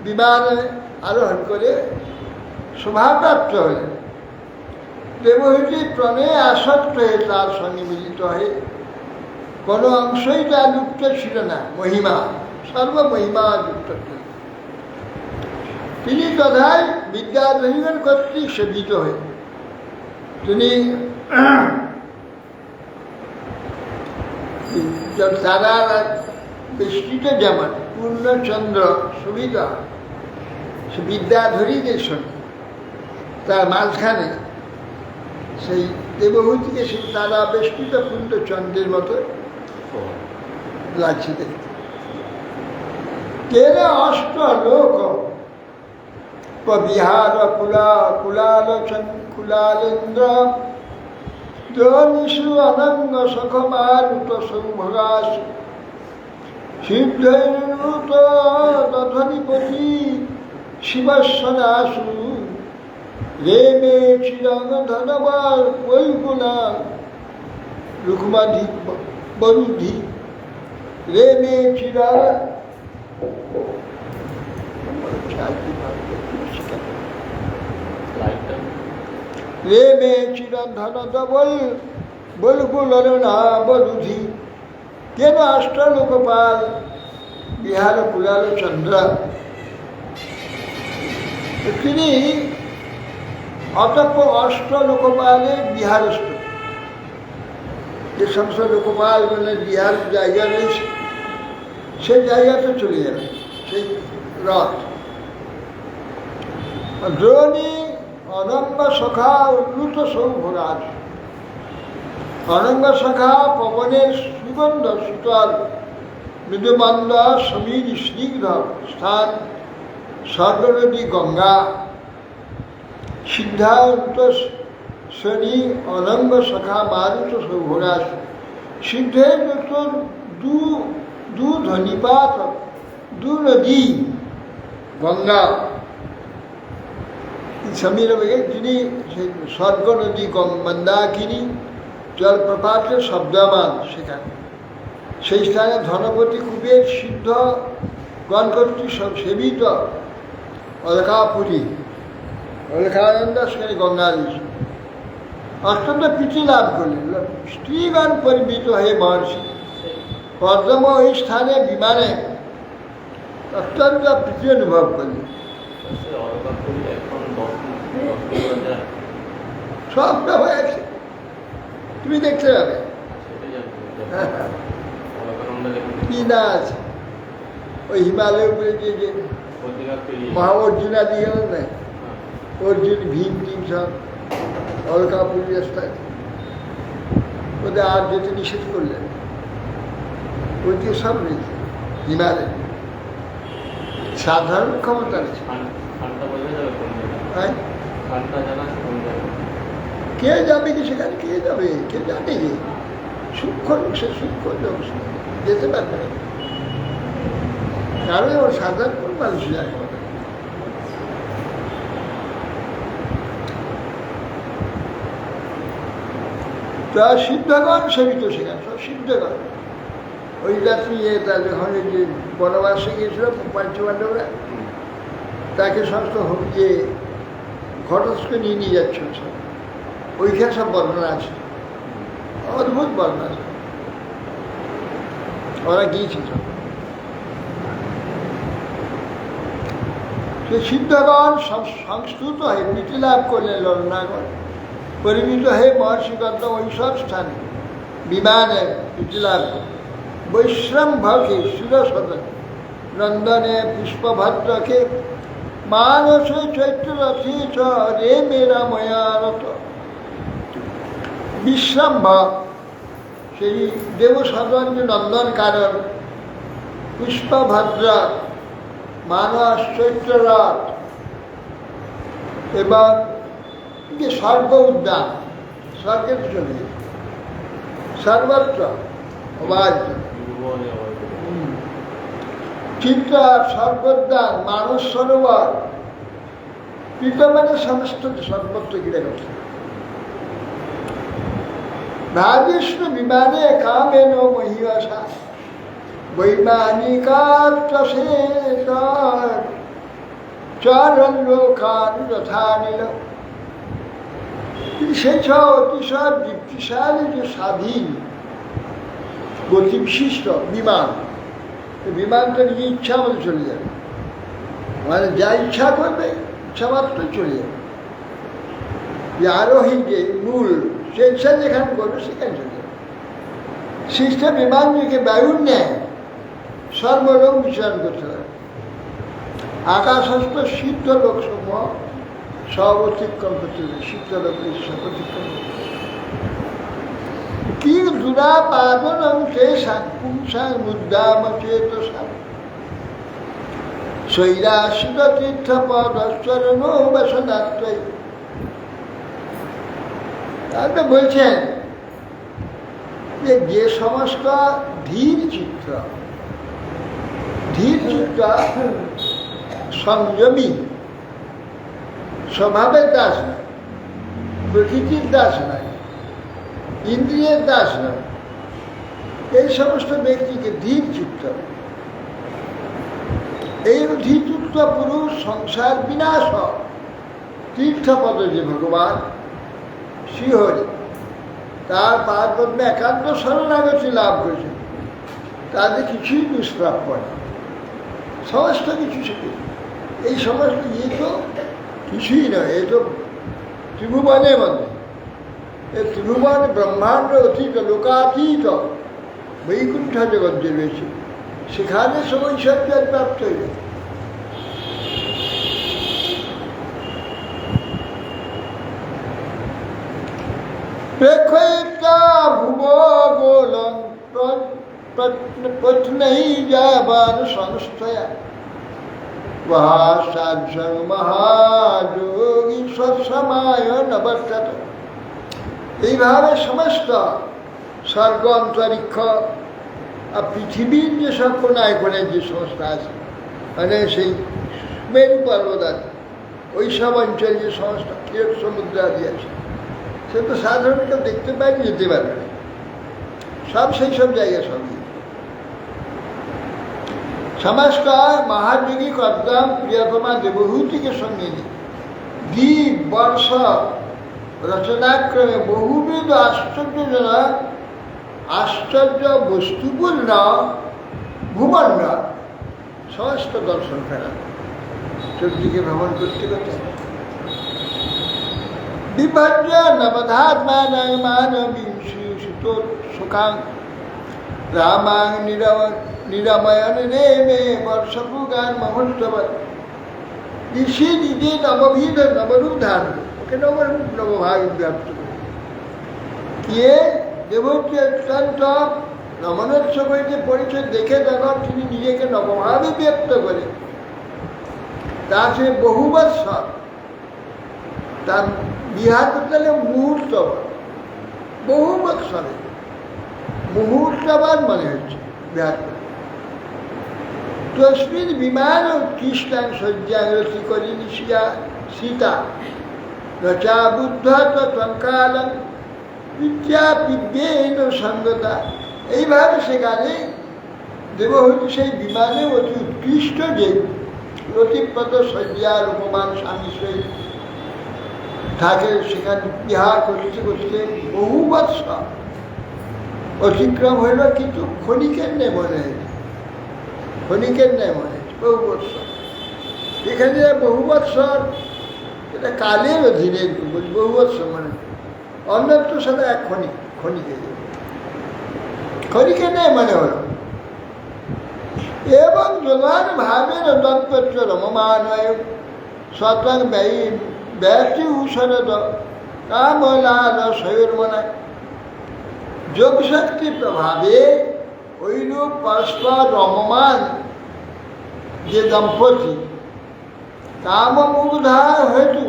বিমানে আরোহণ করে শোভাপ্রাপ্ত হলেন। দেবহূতি প্রণয়ে আসক্ত হয়ে তার সঙ্গে মিলিত হয়ে কোনো অংশই তার লুপ্ত ছিল না। মহিমা, সর্বমহিমা যুক্ত ছিল। তিনি তথায় বিদ্যাধরীগণ কর্তৃক সেবিত হয়ে তিনি তারা বেষ্টিত যেমন পূর্ণচন্দ্র সুবিধা সে বিদ্যাধরীদের সঙ্গে তার মাঝখানে সেই দেবহূতিকে সেই তারা বেষ্টিত পূর্ণচন্দ্রের মতো লাগছে দেখতে। তেরে অষ্ট লোক বিহার কুলালেন্দ্র দ্রনিষু অনঙ্গ সখমারুত সৌভগাস সিদ্ধৈরুত তথনিপতি শিবস্বনাসু রে মে চিরং ধনবার বৈগুণা রুক্মাধি বরুধি রে মে চিরা রে মে চিরন্ধন বল বলকুলর না বলুধি। কেন অষ্টলোকপাল বিহার কুলাল চন্দ্র। তিনি অতঃপর অষ্টলোকপালের বিহারস্থ। যে সমস্ত লোকপাল মানে বিহার জায়গা রয়েছে সেই জায়গাতে চলে যাবে সেই রথ। দ্রোণী অনঙ্গ সখা উন্নত সৌভরাজ। অনঙ্গ সখা পবনের সুগন্ধ শীতল মৃদুমন্দ সমীর স্নিগ্ধ স্থান স্বর্গনদী গঙ্গা সিদ্ধান্ত শনি অনঙ্গ সখা মারুত সৌভরাজ। সিদ্ধের নতুন দু ধনীপাত দু নদী গঙ্গা সমীর যিনি স্বর্গ নদী মন্দাকিনী জলপ্রপাতের শব্দমান সেখানে সেই স্থানে ধনপতি কুবের সিদ্ধ গণ কর্তৃক সব সেবিত অলকাপুরী অলকানন্দ সেখানে গঙ্গা রয়েছে। অত্যন্ত প্রীতি লাভ করলেন। স্ত্রীগণ পরিমিত হয়ে মহর্ষি পদ্ম ওই স্থানে বিমানে অত্যন্ত প্রীতি অনুভব করলেন। সবটা হয়েছে, তুমি দেখতে যাবে কি না আছে। ওই হিমালয়ের উপরে যে মহা অর্জুনা দিয়ে গেল না, অর্জুন ভীম টিম সব অলকাপুরী রাস্তায় ওদের আর যেতে নিষেধ করলেন, ওইদিকে সব রয়েছে হিমালয় সাধারণ ক্ষমতা রয়েছে। কে যাবে কি সেখানে, কে যাবে, কে জানে যে সূক্ষ্ম সে সূক্ষ্ম যেতে পারবে না, কারণ ওর সাধারণ মানুষ যায়। তা সিদ্ধগণ সেবিত সেখানে, সব সিদ্ধগণ। ওই রাত্রি যখন যে বনবাসে গিয়েছিল পঞ্চপাণ্ডবরা, তাকে সমস্ত যে ঘটস্থকে নিয়ে যাচ্ছিল সব, ওইখানে সব বর্ণনা আছে, অদ্ভুত বর্ণনা আছে, ওরা গিয়েছিল। সে সিদ্ধগণ সংস্কৃত হয়ে নীতি লাভ করলেন লন্নাগণ, পরিমিত হয়ে মহর্ষি গৌতম ওই সব স্থানে বিমানে নীতি লাভ করলেন। বৈশ্রম্ভকে শিরসদন নন্দনে পুষ্পভদ্রকে মানসে চৈত্ররথী চ রে মেরা ময়ারত। বিশ্রাম্ভ সেই দেবসদন যে নন্দন কানন, পুষ্পভদ্র, মানস, চৈত্ররথ এবং যে স্বর্গ উদ্যান, স্বর্গের চলে সর্বত্র অবাধ চিন্তা, স্বর্গোদ্যান, মানস সরোবর, পৃথিবীর সমস্ত সর্বত্র ঘিরে গেছে। রাজেষ্ণ বিমানে কামেন মহিষা বৈমানিকার্চে চরণ লোকান যথা নিল। সেই সব অতিশয় দীপ্তিশালী যে স্বাধীন গতিবিশিষ্ট বিমান, বিমানটা নিজে ইচ্ছা মতো চলে যাবে, মানে যা ইচ্ছা করবে ইচ্ছা মাত্র চলে যাবে। যে আরোহী যে মূল সে ইচ্ছা যেখানে করবে সেখানে চলে যাবে। সৃষ্ট বিমান থেকে বায়ুর ন্যায় সর্বলোক বিচরণ করতে পারে। আকাশস্থ সিদ্ধ লোকসমূহ সব অতিক্রম করতে হবে, সিদ্ধ লোক সব অতিক্রম করতে হবে। কি দুরাপাদনং তেষাং পুংসাং মুদ্দাম চেতসাং শৈরাশ্রিত তীর্থপদশ্চরণ বসনাত্রয়ী। তারপরে বলছেন যে সমস্ত ধীর চিত্ত সংযমী, স্বভাবের দাস নয়, প্রকৃতির দাস নয়, ইন্দ্রিয়ের দাস নয়, এই সমস্ত ব্যক্তিকে ধীর চিত্ত, এই ধীরচিত্ত পুরুষ সংসার বিনাশ তীর্থপদ যে ভগবান শ্রীহরি, তার পাদপদ্মে একান্ত শরণাগতি লাভ করেছে, তাদের কিছুই দুষ্প্রাপ্য না, সমস্ত কিছু শিখে। এই সমস্ত ইয়ে তো কিছুই নয়, এ তো ত্রিভুবনের মধ্যে, এ ত্রিভুবন ব্রহ্মাণ্ড অতীত লোকাতীত বৈকুণ্ঠ জগৎ যে রয়েছে, সেখানে সব ঐশ্বর্যের প্রাপ্ত হয়ে যায়। প্রেক্ষয়িতা ভুবগোলং প্রত্নৈ যাবান সংস্থয়া সাধং মহাযোগী সৎসমায় নবর্তত। এইভাবে সমস্ত স্বর্গ অন্তরিক্ষ আর পৃথিবীর যে সব কোনায় কোনায় যে সংস্থা আছে, মানে সেই মেরু পর্বত আছে, ওই সব অঞ্চলে যে সমস্ত ক্ষীর সমুদ্র আদি আছে, সে তো সাধারণ কেউ দেখতে পায়নি, যেতে পারবে না, সব সেই সব জায়গায় সবই। সমস্ত মহাযোগী কর্দাম প্রিয়তমা দেবহূতিকে সঙ্গে নিয়ে দ্বীপ বর্ষ রচনাক্রমে বহুবিধ আশ্চর্যজনক আশ্চর্য বস্তুপূর্ণ ভূমণ্ড সমস্ত দর্শন ফেরা, চতুর্দিকে ভ্রমণ করতে করতে বিভজ্য নবধাত্মান মানবীত সুখাং রামাং নিরাময়ন রে মে বর্ষপুগান মহোৎসব। ঋষি নিজে নববিধ নবরূপ ধারণ, ওকে নবরূপ নবভাগ ব্যাপ্ত করে কে দেবহূতি অত্যন্ত নমনোৎসব হইতে পরিচয় দেখে তখন তিনি নিজেকে নবভাবে ব্যক্ত করে তা সে বহু বৎসর তার বিহার করতে হলে মুহূর্ত বহু বৎসরে মুহূর্তবার মনে হচ্ছে বিহার করতে তস্মিন বিমান উৎকৃষ্টাং শয্যারতি করি নিশিয়া সীতা রচা বুদ্ধ তঙ্কালং বিদ্যাপিদ্যেন সঙ্গতা। এইভাবে সেখানে দেবহূতি সেই বিমানে অতি উৎকৃষ্ট যে রতিপদ শয্যার উপমান স্বামী সহিত থাকে সেখানে বিহার করতে করতে বহু বৎসর অতিক্রম হইল, কিন্তু ক্ষণিকের নেই মনে হয়েছে, ক্ষণিকের নেই মনে হয়েছে বহু বৎসর। এখানে বহু বৎসর এটা কালের অধীনে বহু বৎসর মানে অন্যত্র সাথে এক ক্ষণিকে ক্ষণিকে নেই মনে হল। এবং যোগান ভাবের দত্পত্র রমমান হয় স্বতং ব্যক্তি উষরদ কামলাল শৈর্মনা। যোগশক্তি প্রভাবে ওইরূপ পরস্পর রমমান যে দম্পতি কামমুগ্ধা হেতু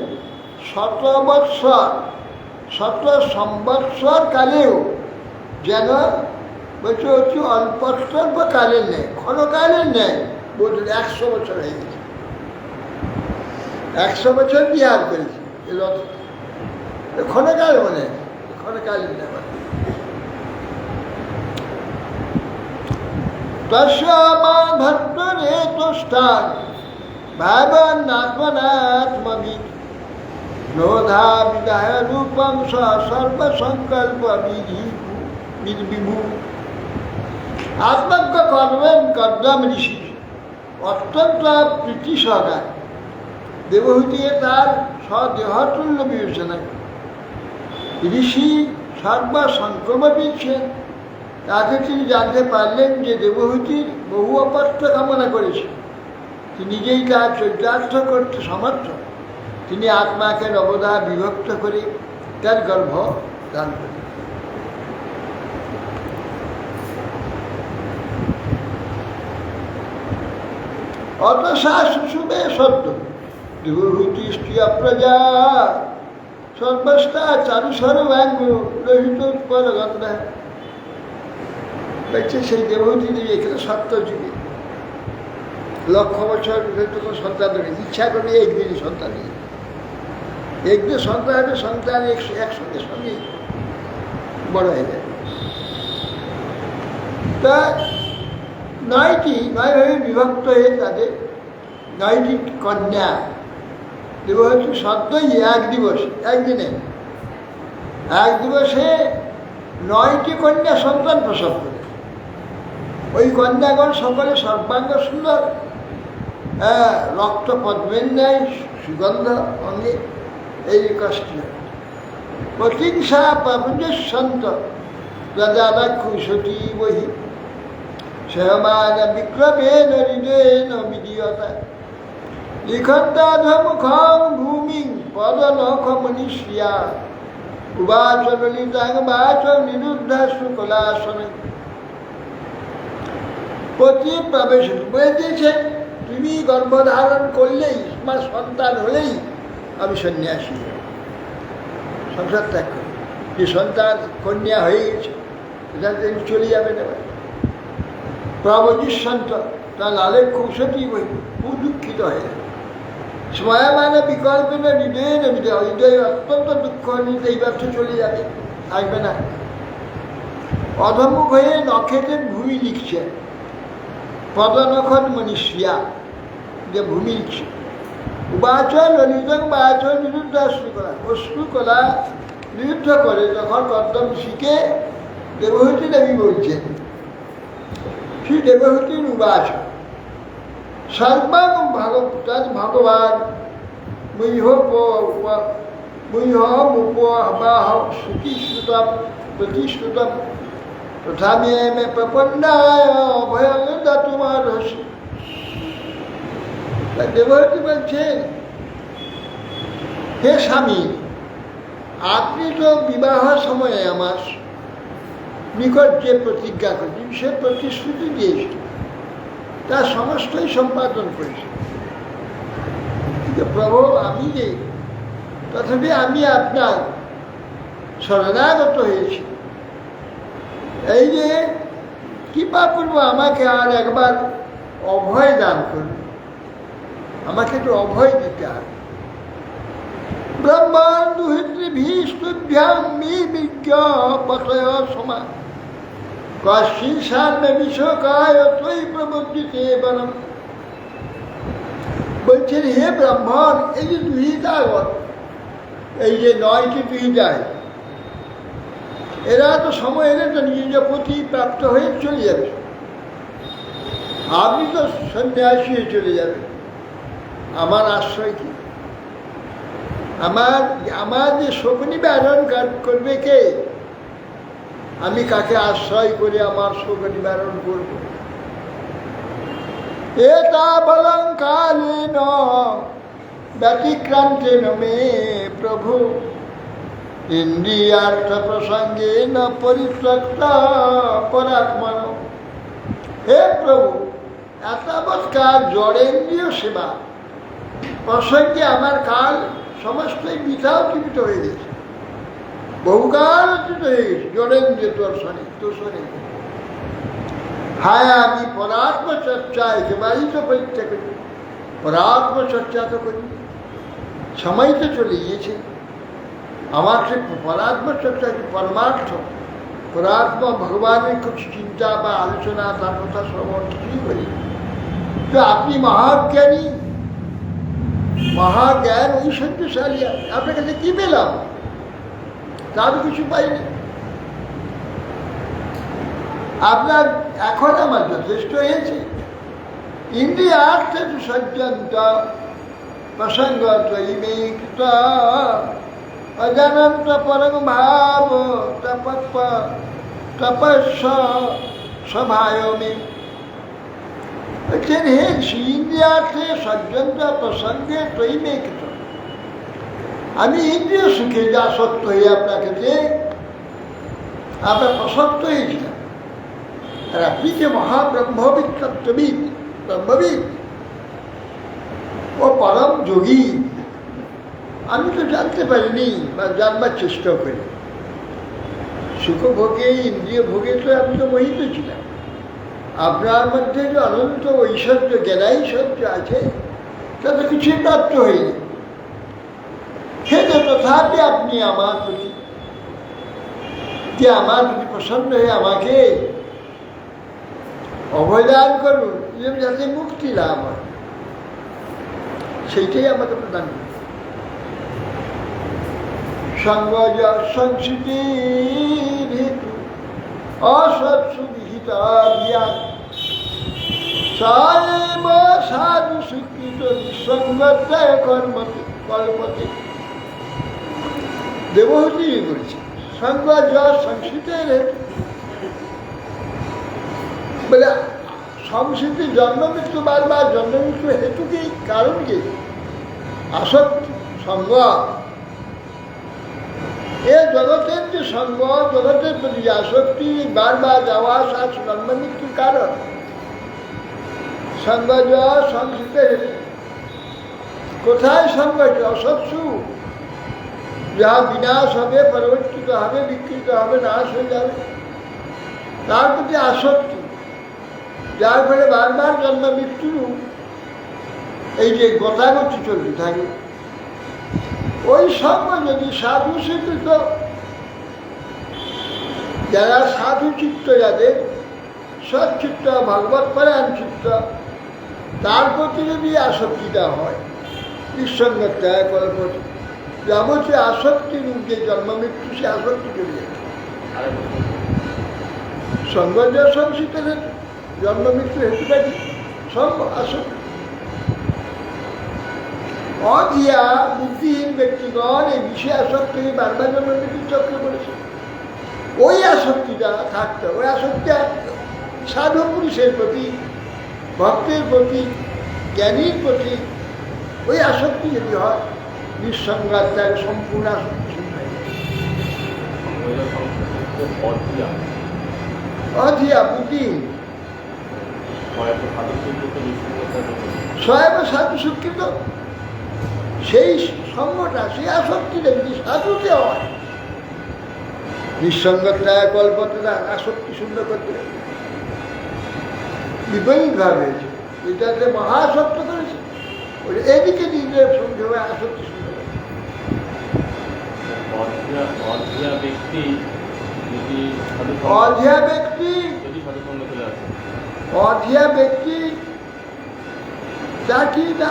শত সম্বৎসর কালেও যেন বলছে অতি অল্প কালের নেই, ক্ষণকালের নেই, বলছেন 100 বছর হয়ে গেছে, 100 বছর বিহার করেছে ক্ষণকাল মনে ক্ষণকালের নেই। তস্যমাধত্তরে তুষ্টান ভাবান্নাত্মনাত্মবিদ নোধা বিদায় রূপং সর্বসংকল্প বিভু। আত্মজ্ঞ করবেন কর্দম ঋষি অত্যন্ত প্রীতি সহকার দেবহূতিকে তার স্বদেহতুল্য বিবেচনা ঋষি সর্বসংকল্প দিচ্ছেন। তাকে তিনি জানতে পারলেন যে দেবহূতির বহু অপত্য কামনা করেছে, তিনি নিজেই তার চরিতার্থ করতে সমর্থ। তিনি আত্মাকে নবদা বিভক্ত করে তার গর্ভ দান করেন। অতসা শুশুভে সত্য দেবহূতি স্ত্রিয় প্রজা সর্বস্তা চারু সর্বাঙ্গ রহিত উৎপল গন্ধা। বলছে সেই দেবহূতি দেবী এখানে সত্য যুগে 1,00,000 বছর কোনো সন্তান নেই, ইচ্ছা করে একদিনই সন্তান নেই, একদিন সন্তান হবে, সন্তান একসঙ্গে সঙ্গে বড় হয়ে যায়। তা 9টি ভাবে বিভক্ত হয়ে তাদের 9টি কন্যা দেবহূতি সদ্যই এক দিবসে 9টি কন্যা সন্তান প্রসব করে। ওই কন্যাগণ সকলে সর্বাঙ্গ সুন্দর, রক্ত পদ্মের ন্যায় সুগন্ধ অঙ্গে, এই কষ্ট প্রতিংসা প্রভুজন্ত দাদা খুশতি বহি সহমান বিক্রমেন হৃদয়েন বিদীয়তা লিখন্তাধমুখং ভূমি পদনখ মনীষিয়া উবাচ ললিতাং বাচ নিরুদ্ধা শুকলাসন। প্রতি প্রবেশ বলে দিয়েছেন, তুমি গর্ভধারণ করলেই, তোমার সন্তান হলেই আমি সন্ন্যাসী, সংসার ত্যাগ করি। যে সন্তান কন্যা হয়ে গেছে এখান থেকে চলে যাবে না, প্রবজিষ্যন্ত তার লালে খুশতি বই খুব দুঃখিত হয়ে যাবে। স্ময়মান বিকল্প না হৃদয় অত্যন্ত দুঃখ নিতে এইবার তো চলে যাবে, আসবে না। অধমুখ হয়ে নক্ষত্রের ভূমি লিখছে, পদনখন মনীষিয়া যে ভূমি লিখছে। উবাচ ললিতং বাচ নিরুদ্ধ অশ্রুকলা, অশ্রুকলা নিরুদ্ধ করে যখন কর্দম শিখে দেবহূতি দেবী বলছেন, শ্রী দেবহূতির উবাচ সর্বাং ভগবান মুহ্যমুপবাহ শ্রুতিশ্রুতম প্রতিশ্রুতম তথা মে প্রপন্নায় অভয়ং দাতুমার্হসি। দেবহূতি বলছেন, হে স্বামী, আপনি তো বিবাহ সময়ে আমার নিকট যে প্রতিজ্ঞা করেছি, সে প্রতিশ্রুতি দিয়েছিল, তার সমস্তই সম্পাদন করেছি। কিন্তু প্রভু, আমি যে তথাপি আমি আপনার শরণাগত হয়েছি, এই যে কৃপা করবো আমাকে আর একবার অভয় দান করবে, আমাকে একটু অভয় দিতে হবে। ব্রহ্মাণ্ডুহিতৃভীস্তুভ্যাং মি বিজ্ঞ পতয় সমা কাশীশান্মে বিশ্বকায় ত্বয়ি প্রবুদ্ধিতে বনম। বলছেন, হে ব্রাহ্মণ, এই যে দুহিতাগণ, এই যে 9টি দুহিতায়, এরা তো সময় এলে তো নিজ পতি প্রাপ্ত হয়ে চলে যাবে। আপনি তো সন্ন্যাসী হয়ে চলে যাবে, আমার আশ্রয় কি? আমার যে শোক নিবারণ করবে কে? আমি কাকে আশ্রয় করে আমার শোক নিবারণ করব? এটা বলং কালেন ব্যতিক্রান্তেন মে প্রভু ইন্দ্রিয়ার্থ প্রসঙ্গে না পরিত্যক্ত পরাত্মন। হে প্রভু, এতাবৎ কাল জড়েন্দ্রিয় সেবা প্রসঙ্গে আমার কাল সমস্তই বৃথা অতিরিক্ত হয়ে গেছে, বহুকাল অতিরিক্ত হয়ে গেছে জড়েন্দ্রিয় তোষণে। হ্যাঁ, আমি পরাত্মচর্চা একেবারেই তো পরীক্ষা করি, পরাত্মচর্চা তো করি, সময় তো চলে গিয়েছে। আমার সে পরাত্মচর্চা কি পরমার্থ, পরাত্ম ভগবানের কিছু চিন্তা বা আলোচনা, তার কথা শ্রবণ কিছুই করি। তো আপনি মহাজ্ঞানী, মহাজ্ঞান ঐশ্বর্যশালী, আপনার কাছে কি পেলাম? তার কিছু পাইনি। আপনার এখন আমার যথেষ্ট হয়েছে। ইন্দ্রিয়ার্থে সজ্জন্ত প্রসঙ্গ ত্বয়িমেকৃত অজানন্ত পরম ভাব তপস্য সভায়মে। বলছেন, হে ইন্দ্রিয়ার্থে সজ্জন্ত প্রসঙ্গে ত্বয়িমেকৃত, আমি ইন্দ্রিয় সুখে যে আসক্ত হয়ে আপনাকে যে আপনার প্রসক্ত হয়েছিলাম। আর আপনি যে মহাব্রহ্মবিদ, তত্ত্ববিদ, ব্রহ্মবিদ ও পরম যোগী, আমি তো জানতে পারিনি বা জানবার চেষ্টা করি। সুখভোগে, ইন্দ্রিয় ভোগে তো আমি তো মোহিত ছিলাম। আপনার মধ্যে যে অনন্ত ঐশ্বর্য, জ্ঞানাইশ্বর্য আছে, তাতে কিছুই প্রাপ্ত হয়নি। সেটা তথাপি আপনি আমার প্রতি প্রসন্ন হয়ে আমাকে অবদান করুন, যাতে মুক্তি লাভ হয়, সেইটাই আমাকে প্রদান করুন। সঙ্গজ সংস্কৃতির হেতু অসৎসুবিহিতা সাধু স্বীকৃত নিঃসঙ্গতায় কল্পতে। দেবহূতি করেছে সঙ্গজ সংস্কৃতের হেতু, বলে সংস্কৃতি জন্ম মৃত্যু, বারবার জন্ম মৃত্যু হেতু কি, কারণ কি? আসক্তি, সঙ্গ। এ জগতের যে সঙ্গ, জগতের প্রতি আসক্তি, বারবার যাওয়া আসা জন্ম মৃত্যুর কারণ। সঙ্গজ সংস্কৃতের হেতু। কোথায় সঙ্গজ? অসৎসু, যা বিনাশ হবে, পরিবর্তিত হবে, বিকৃত হবে, নাশ হয়ে যাবে, তার প্রতি আসক্তি, যার ফলে বারবার জন্ম মৃত্যু এই যে গতাগতি চলতে থাকে। ওই সঙ্গ যদি সাধু স্বীকৃত, যারা সাধু চিত্ত, যাদের সচ্চিত্ত, ভগবৎ পরায়ণ চিত্ত, তার প্রতি যদি আসক্তিটা হয়, নিঃসঙ্গতায় কল্পতে, যাবতীয় আসক্তি রূপ যে জন্ম মৃত্যু, সে আসক্তি চলে যাবে। সঙ্গজ সংস্কৃতের জন্ম মৃত্যু হেতুটা কি? সঙ্গ, আসক্তি। অধিয়া বুদ্ধিহীন ব্যক্তিগণ এই বিষয়ে আসক্তি বারবার জন্ম মৃত্যুর চক্র করেছে। ওই আসক্তিটা থাকতে, ওই আসক্তিটা সাধু পুরুষের প্রতি, ভক্তের প্রতি, জ্ঞানীর প্রতি, ওই আসক্তি যদি হয়, নিঃসঙ্গাত্মার সম্পূর্ণ আসক্তি। অধিয়া বুদ্ধি স্বয়ং সাধু শিক্ষিত সেই সঙ্গটা, সেই আসক্তিটা যদি সাধুতে হয়, নিঃসঙ্গতা কল্পতা আসক্তি শূন্য করতে বিপরীতভাবে হয়েছে। এটাতে মহাসক্ত করেছে, এদিকে নিজের সঙ্গে আসক্তি শূন্য করেছে। অধিয়া ব্যক্তি যা কি না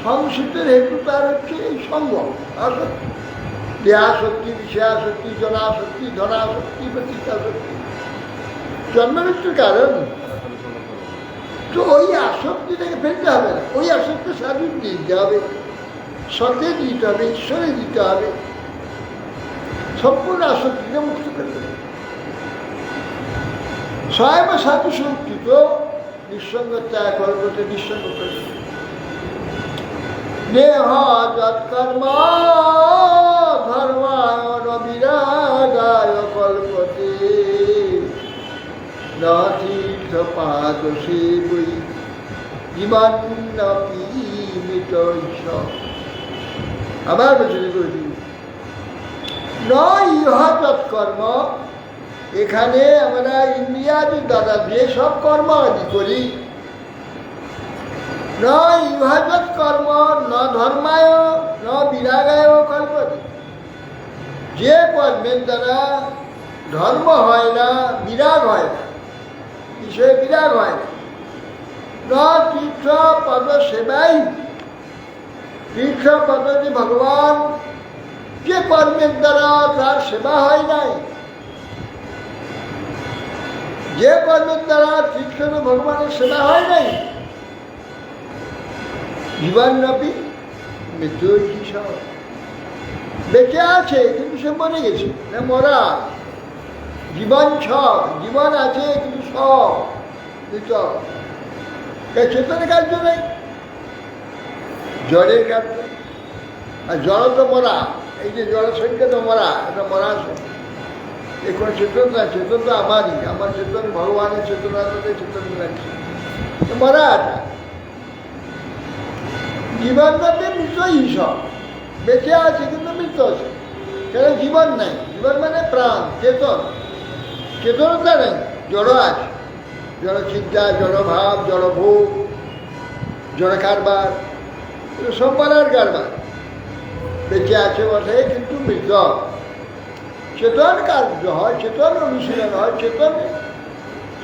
সংস্কৃতের হেতু তার হচ্ছে এই সঙ্গ আসক্তি, দেহাসক্তি, বিষয়াসক্তি, জনাসক্তি, ধনাসক্তি, প্রতীকাসক্তি, জন্মমৃত্যুর কারণ। তো ওই আসক্তিটাকে ফেলতে হবে না, ওই আসক্তি সাধু দিতে হবে, সতে দিতে হবে, ঈশ্বরে দিতে হবে, সম্পূর্ণ আসক্তিকে মুক্ত করতে হবে। স্বয়ং সাধু শক্তিত নিঃসঙ্গ ত্যাগ করতে, নিঃসঙ্গ করতে দেহ যৎকর্ম ধর্মায় বিরাগায় কল্পতে নাথিক পাদ সেবই জীবন্নপীমিত। আবার বলছি নয় ইহা তৎকর্ম, এখানে আমরা ইন্দ্রিয়াদি দ্বারা যে সব কর্ম আদি করি, ন ইহাজত কর্ম ন ধর্মায় ন বিরাগায় কল্পতে, যে কর্মের দ্বারা ধর্ম হয় না, বিরাগ হয় না, বিষয়ে বিরাগ হয় না, ন তীর্থ পদ সেবাই, তীর্থ পদ যে ভগবান, যে কর্মের দ্বারা তার সেবা হয় নাই, যে কর্মের দ্বারা তীর্থ ভগবানের সেবা হয় নাই, জীবনব্যাপী মৃত্যু বেঁচে আছে কিন্তু সে মরে গেছে, না মরা। জীবন সব, জীবন আছে কিন্তু সব মৃত। চেতনের কার্য নেই, জড়ের কার্য। আর জড় তো মরা, এই যে জড় সংখ্যা তো মরা, এটা মরা আছে। এই কোনো চেতন না, চেতন তো আমারই, আমার চেতন ভগবানের চেতনা, চেতন রাখছে, মরা আছে। জীবনব্যাপী মৃত ঈশ্বর, বেঁচে আছে কিন্তু মৃত আছে, কেন জীবন নাই। জীবন মানে প্রাণ, চেতন, চেতনতা নেই, জড় আছে, জড় চিন্তা, জড় ভাব, জড় ভোগ, জড় কারবার, সব বলার কারবার। বেঁচে আছে বটে কিন্তু মৃত। চেতন কার্য হয়, চেতন অনুশীলন হয়, চেতন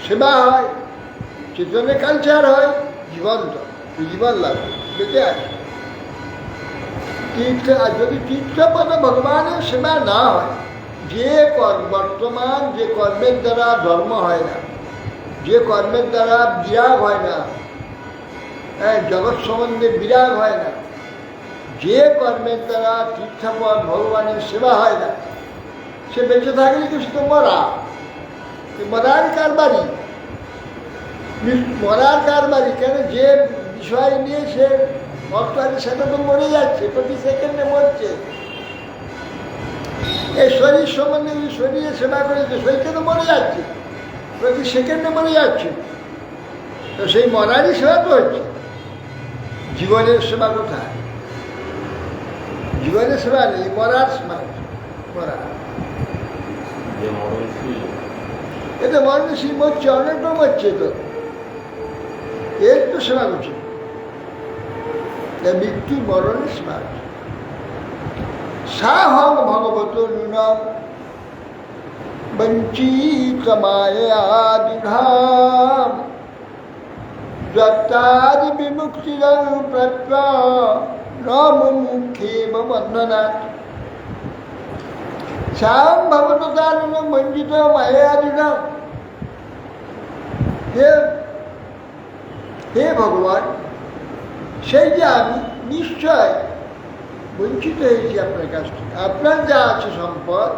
সেবা হয়, চেতনের কালচার হয়, জীবন্ত জীবন লাভ বেঁচে আছে। তীর্থ, আর যদি তীর্থপদ ভগবানের সেবা না হয়, যে বর্তমান যে কর্মের দ্বারা ধর্ম হয় না, যে কর্মের দ্বারা বিরাগ হয় না, জগৎ সম্বন্ধে বিরাগ হয় না, যে কর্মের দ্বারা তীর্থপদ ভগবানের সেবা হয় না, সে বেঁচে থাকলে কি শুধু মরা, মরার কারবারি, মরার কারবারি। কেন যে বিষয় নিয়ে সে ভক্ত আছে সেটা তো মরে যাচ্ছে, প্রতি সেকেন্ডে মরছে। এই শরীর সম্বন্ধে শরীরে সেবা করেছে, শরীরকে তো মরে যাচ্ছে, প্রতি সেকেন্ডে মরে যাচ্ছে। তো সেই মরারই সেবা তো হচ্ছে, জীবনের সেবা কোথায়? জীবনের সেবা নেই, মরার সেবা, মরা। এতে মরণশীল মরছে, অনেকটা মরছে, তো এর তো সেবা করছে, মৃত্যু মরণের সেবা। সাহং ভগবত নূনম বঞ্চিত মায়াদিধাম দত্তাদি বিমুক্তিরং প্রত্যা মুখে বন্ধনাথ। সাহং ভগবত দারুণম বঞ্চিত মায়াদিধাম। হে ভগবান, সেই যে আমি নিশ্চয় বঞ্চিত হয়েছি আপনার কাছ থেকে, আপনার যা আছে সম্পদ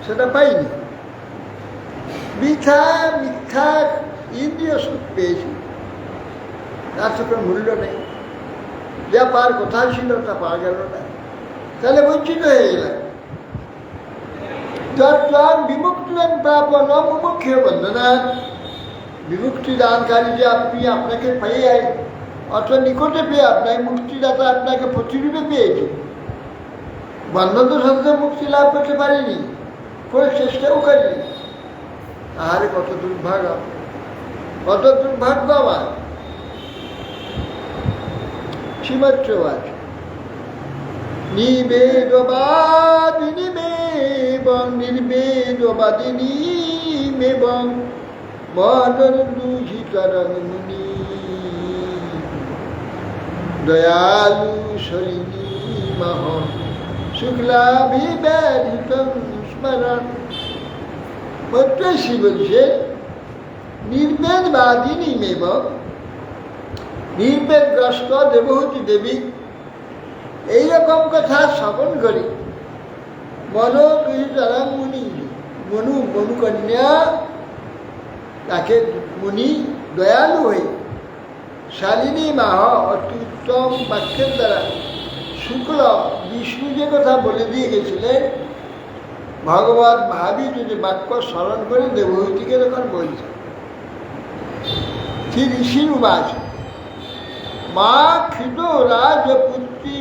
সেটা পাইনি, মিথ্যা মিথ্যা ইন্দ্রিয় সুখ পেয়েছি, তার তো কোনো মূল্য নেই। যা পার কথা ছিল তা পাওয়া গেল না, তাহলে বঞ্চিত হয়ে গেলাম। তৎ বিমুক্তিদান প্রাপন মুখ্য বন্ধনাথ। বিমুক্তি দানকারী যে আপনি, আপনাকে পেয়ে অত নিকটে পেয়ে আপনাকে মুক্তিদাতা আপনাকে প্রতিরূপে পেয়েছে। বন্ধন তো সাথে মুক্তি লাভ করতে পারিনি, করে চেষ্টাও করিনি। আরে কত দুর্ভাগ্য, কত দুর্ভাগ্য আমার। শ্রীমৎবাদ নিবেদবাদিনী মেবং নির্বেদবাদিনী মেবং মদনুহিতরং মুনি দয়ালু সরিণী মহ শুক্লাভিব্যাধিতং স্মরণ। প্রত্যেকী বলছে নির্বেদবাদিনী মেবং, নির্বেদগ্রস্ত দেবহূতি দেবী এইরকম কথা শ্রবণ করি মনোহিতরং মুনি, মনুকন্যা তাকে মুনি দয়ালু হয়ে শালিনী মাহ অতি উত্তম বাক্যের দ্বারা শুক্ল বিষ্ণু যে কথা বলে দিয়ে গেছিলেন, ভগবান মহাবীর যদি বাক্য স্মরণ করে দেবহূতিকে তখন বলছে শ্রী ঋষির উবাচ মা ক্ষিত রাজপুত্রী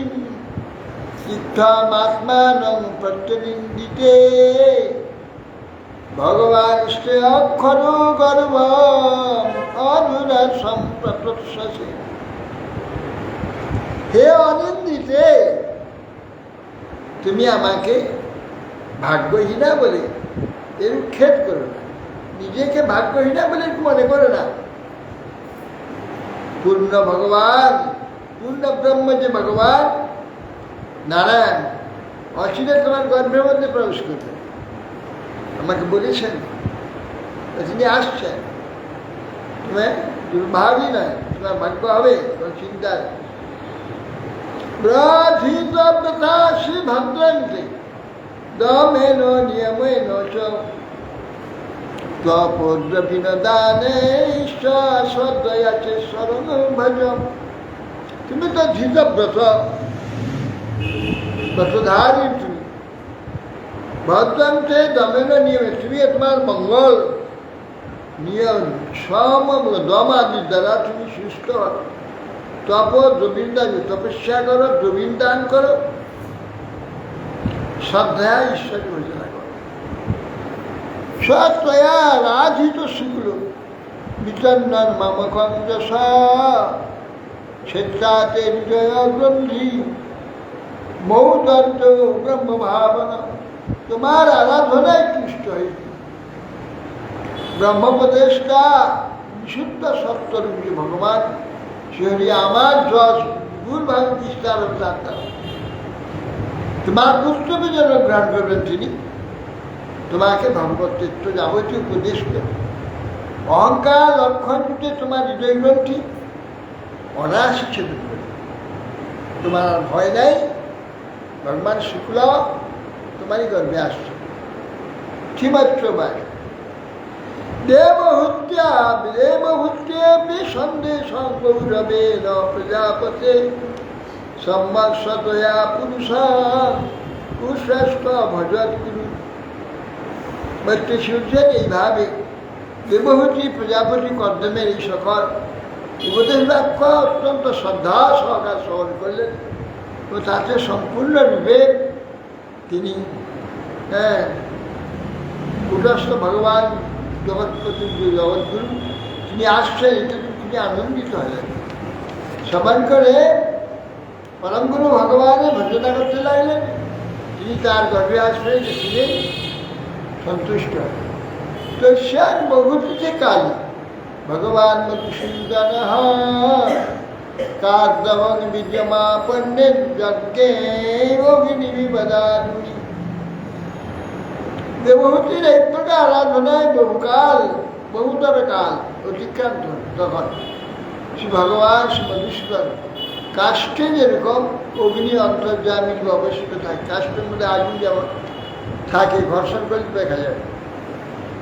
ইত্থমাত্মানং প্রত্যনিন্দিতে ভগবান শ্রে অক্ষর গর্ব অধুরা সম্প্রতস্যসে। হে অনিন্দিতে, তুমি আমাকে ভাগ্যহীনা বলে এর উচ্ছেদ করো না, নিজেকে ভাগ্যহীনা বলে মনে করো না। পূর্ণ ভগবান, পূর্ণ ব্রহ্ম যে ভগবান নারায়ণ অচিরে তোমার গর্ভের মধ্যে প্রবেশ করবে আমাকে বলেছেন, তিনি আসছেন। তোমার দুর্ভাগ্যই নয়, তোমার ভাগ্য হবে, তোমার চিন্তা। ব্রাধিত প্রথাসি ভদ্রন্তে দমেন নিয়মেন চ তপোদ্রবিন দানে ঈশ্বরদয়াচে শরণ ভজ। তুমি তো ধৃতব্রত, ব্রতধারী তুমি। ভদ্রন্তে দমেন নিয়মে, তুমি তোমার মঙ্গল নিয়ম সমগ্র দম আদির দ্বারা তুমি সুস্থ হও। তপ দ্রবীন্দান, তপস্যা করো, দ্রবীন্দান করো, শ্রদ্ধা ঈশ্বরী ভজনা করো। সত্তয়া রাধিত শুক্ল বিচন্দন মম কঞ্জস স্বেচ্ছাতে বিজয় গ্রন্থি মৌদন্ত ব্রহ্ম ভাবনা। তোমার আরাধনায় তুষ্ট হয়েছে ব্রহ্মোপদেষ্টা বিশুদ্ধ সত্যরূপী ভগবান শ্রী আমার যশ গুরুভাবে বিস্তার জানতাম। তোমার পুত্রকে যেন গ্রহণ করবেন তিনি, তোমাকে ভগবত তত্ত্ব যাবতীয় উপদেশ দেবেন। অহংকার লক্ষণ জুটে তোমার হৃদয় গ্রন্থি অনায়াসে ছেদ করবে। তোমার আর ভয় নাই, ভগবান শুক্ল তোমারই গর্ভে আসছে। শ্রীমৎবাদ দেবহূত্যা দেবহূত্যেপি সন্দেশ গৌরবে ন প্রজাপতে সম্মাসতয়া পুরুষ কুশ্রেষ্ঠ ভজত গুরু। সূর্যের এইভাবে দেবহূতি প্রজাপতি কর্দমের এই সকল উপদেশ বাক্য অত্যন্ত শ্রদ্ধা সহকার শ্রবণ করলেন ও তাতে সম্পূর্ণরূপে তিনি কুটস্থ ভগবান জগৎপতি জগৎগুরু তিনি আসছেন, এটাতে তিনি আনন্দিত হলেন। শ্রবণ করে পরমগুরু ভগবানের ভজনা করতে লাগলেন। তিনি তার গর্ভে আসবেন তিনি সন্তুষ্ট হলেন। তস্যাৎ বহুতিতে কালী ভগবান মধুসূদন কার্দবং বিদ্যমাপন্নে যজ্ঞে অগ্নিবিপদারুণি। দেবহূতির এই প্রকার আরাধনায় বহুতর কাল অতিক্রান্ত তখন শ্রী ভগবান শ্রী মধুসূদন কাষ্ঠে যেরকম অগ্নি অন্তর্যামী অবস্থিত থাকে, কাষ্ঠের মধ্যে আগুন যেমন থাকে, ঘর্ষণ করলে দেখা যাবে,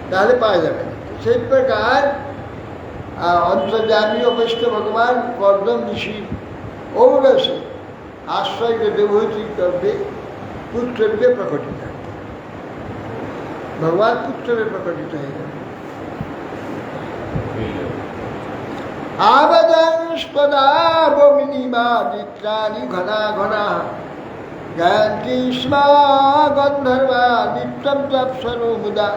তাহলে পাওয়া যাবে না। সেই প্রকার অন্তর্যামী অবস্থিত ভগবান কর্দম ঋষি ঔরসে আশ্রয় দেবহূতি গর্ভে পুত্ররূপে প্রকটিত। ভগবান পুত্রের প্রকটিত হয়ে গেল। আবেদনস্পদা বমিনীমা নিত্রাণি ঘনা ঘনা গায়ন্তি স্মা গন্ধর্বা নিত্যম তৎসর্ব মুদা।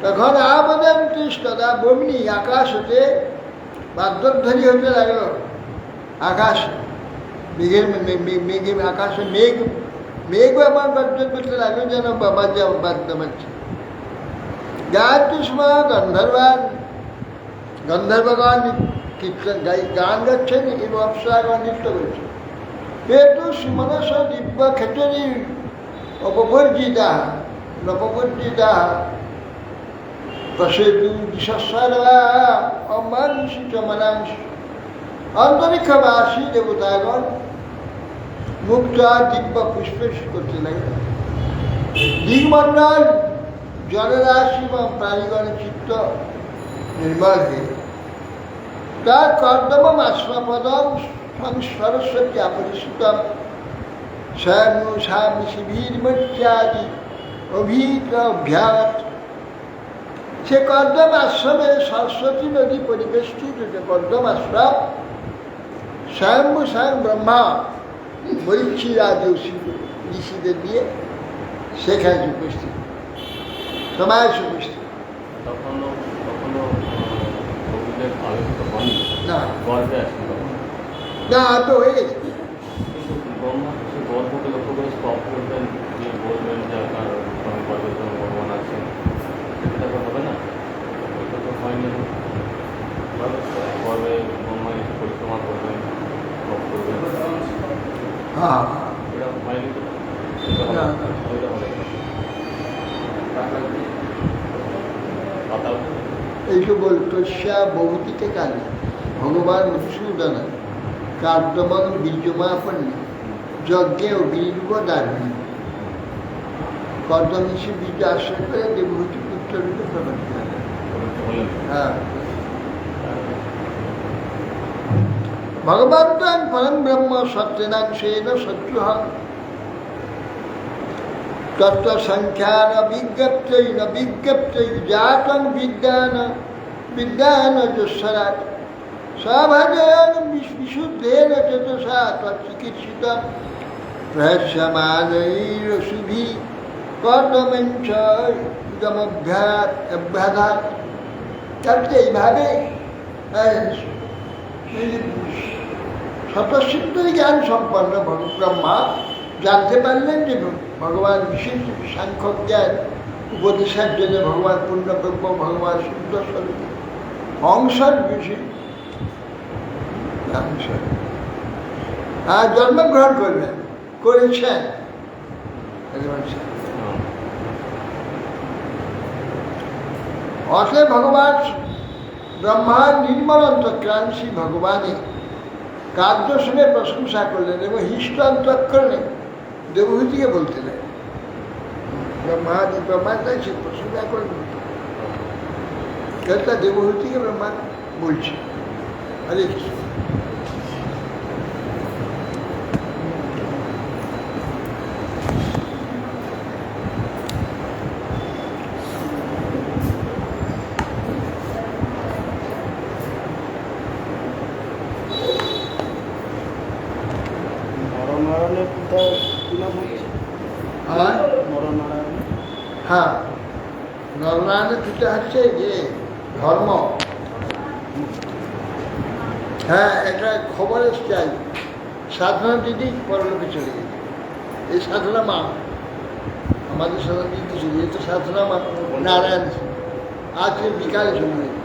তখন আবেদন্তি সদা বমিনী আকাশ হতে বাদ্যধ্বনি হতে লাগলো। আকাশ মেঘের মেঘে আকাশে মেঘ আমার বাদ্য করতে লাগলো, যেন বাবা যা বাদ্য বাজছে। গায়ন্তি স্মা গন্ধর্বান, গন্ধর্বগণ কীর্তন গান গাচ্ছেন এবং অপ্সরাগণ নৃত্য করছে। পেটু সুমনস দিব্য ক্ষেত্রী অপবর্জিতা নপবর্জিতা পশেতু দিশস্বরা অমানুষিত মনাংশ। অন্তরিক্ষবাসী দেবতাগণ মুক্ত দিব্য পুষ্পে করতে লাগে। দিগমণ্ডল জলরাশি এবং প্রাণীগণের চিত্ত নির্মল হয়ে তার কর্দম আশ্রপদম সরস্বতী অপরিষ্কৃতম স্বয়ং শিবির্মত্যাদি অভিহিত অভ্যাগত। সে কর্দম আশ্রমে সরস্বতী নদী পরিবেষ্টিত যে কর্দম আশ্রম স্বয়ং ব্রহ্মা মরিচিরাদি ঋষিদের দিয়ে সেখানে উপস্থিত, সবাই উপস্থিত। না তো হয়ে গেছে। হ্যাঁ এইসব তস্যা বহুতিকে কালে ভগবান মধুসূদন কার্দমন বীর্যমাপন্ন যজ্ঞে অগ্নিরূপ দারুণ কর্দমিষি বীজ আশ্রয় করে দেবহূতি পুত্র রূপে প্রকট করেন। হ্যাঁ, ভগবন্তাং পরম ব্রহ্ম সত্যেনাংশেন শত্রুঃ তত্ত্ব সংখ্যান বিজ্ঞপ্তৈ জাতং বিজ্ঞান যস্বরাট সভজেন বিশুদ্ধেন চেতসা তৎচিকিৎসিতম প্রহস্যমানৈরশুভি কর্দমঞ্চ অভ্যাধাত। তাহলে এইভাবে স্বতঃসিদ্ধ জ্ঞান সম্পন্ন ব্রহ্মা জানতে পারলেন যে ভগবান বিশেষ সাংখ্য জ্ঞান উপদেশের জন্য ভগবান পূর্ণব্রহ্ম, ভগবান শুদ্ধ স্বরূপ অংশর বিশেষ জন্মগ্রহণ করেছেন। অতএব ভগবান ব্রহ্মার নির্মল অন্তঃক্রান্তি ভগবানের কার্য শুনে প্রশংসা করলেন এবং হিষ্ট অন্তঃকরণে দেবহূতিকে বলতেলেন। ব্রহ্মা তাই সে প্রশংসা করলেন, কেনটা দেবহূতিকে ব্রহ্মা বলছে। হরে কৃষ্ণ। হ্যাঁ, নরনারায়ণের পিতা হচ্ছে যে ধর্ম। হ্যাঁ, একটা খবর এসছে আজ, সাধনা দিদি পরলোকে চলে গেছে। এই সাধনা মা, আমাদের সাধনা দিদি চলে গেছে, সাধনা মা নারায়ণ আজ বিকালে চলে গেছে।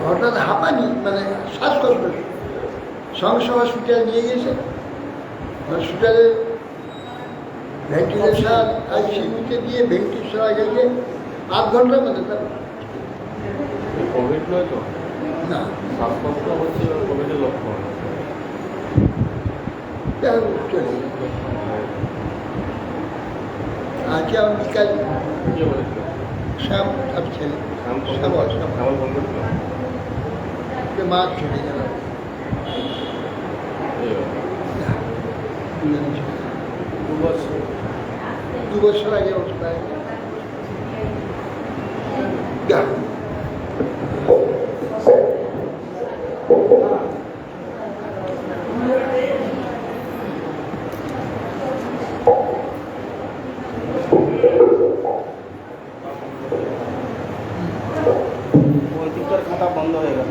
হঠাৎ হাঁপানি, মানে শ্বাসকষ্ট, সঙ্গে হসপিটাল নিয়ে গেছে। হসপিটালে ভেন্টিলেশন আইসিইউতে দিয়ে ভেন্টিলেশন হয়ে গেছে 8 ঘন্টার মধ্যে। কোভিড নয় তো? না, শ্বাসকষ্ট হচ্ছিল কোভিডের লক্ষণ। আজকে আমি বিকাল শ্যাম তার ছেলে মা চলে গেল, 2 বছর আগে অবস্থায় খাতা বন্ধ হয়ে গেল।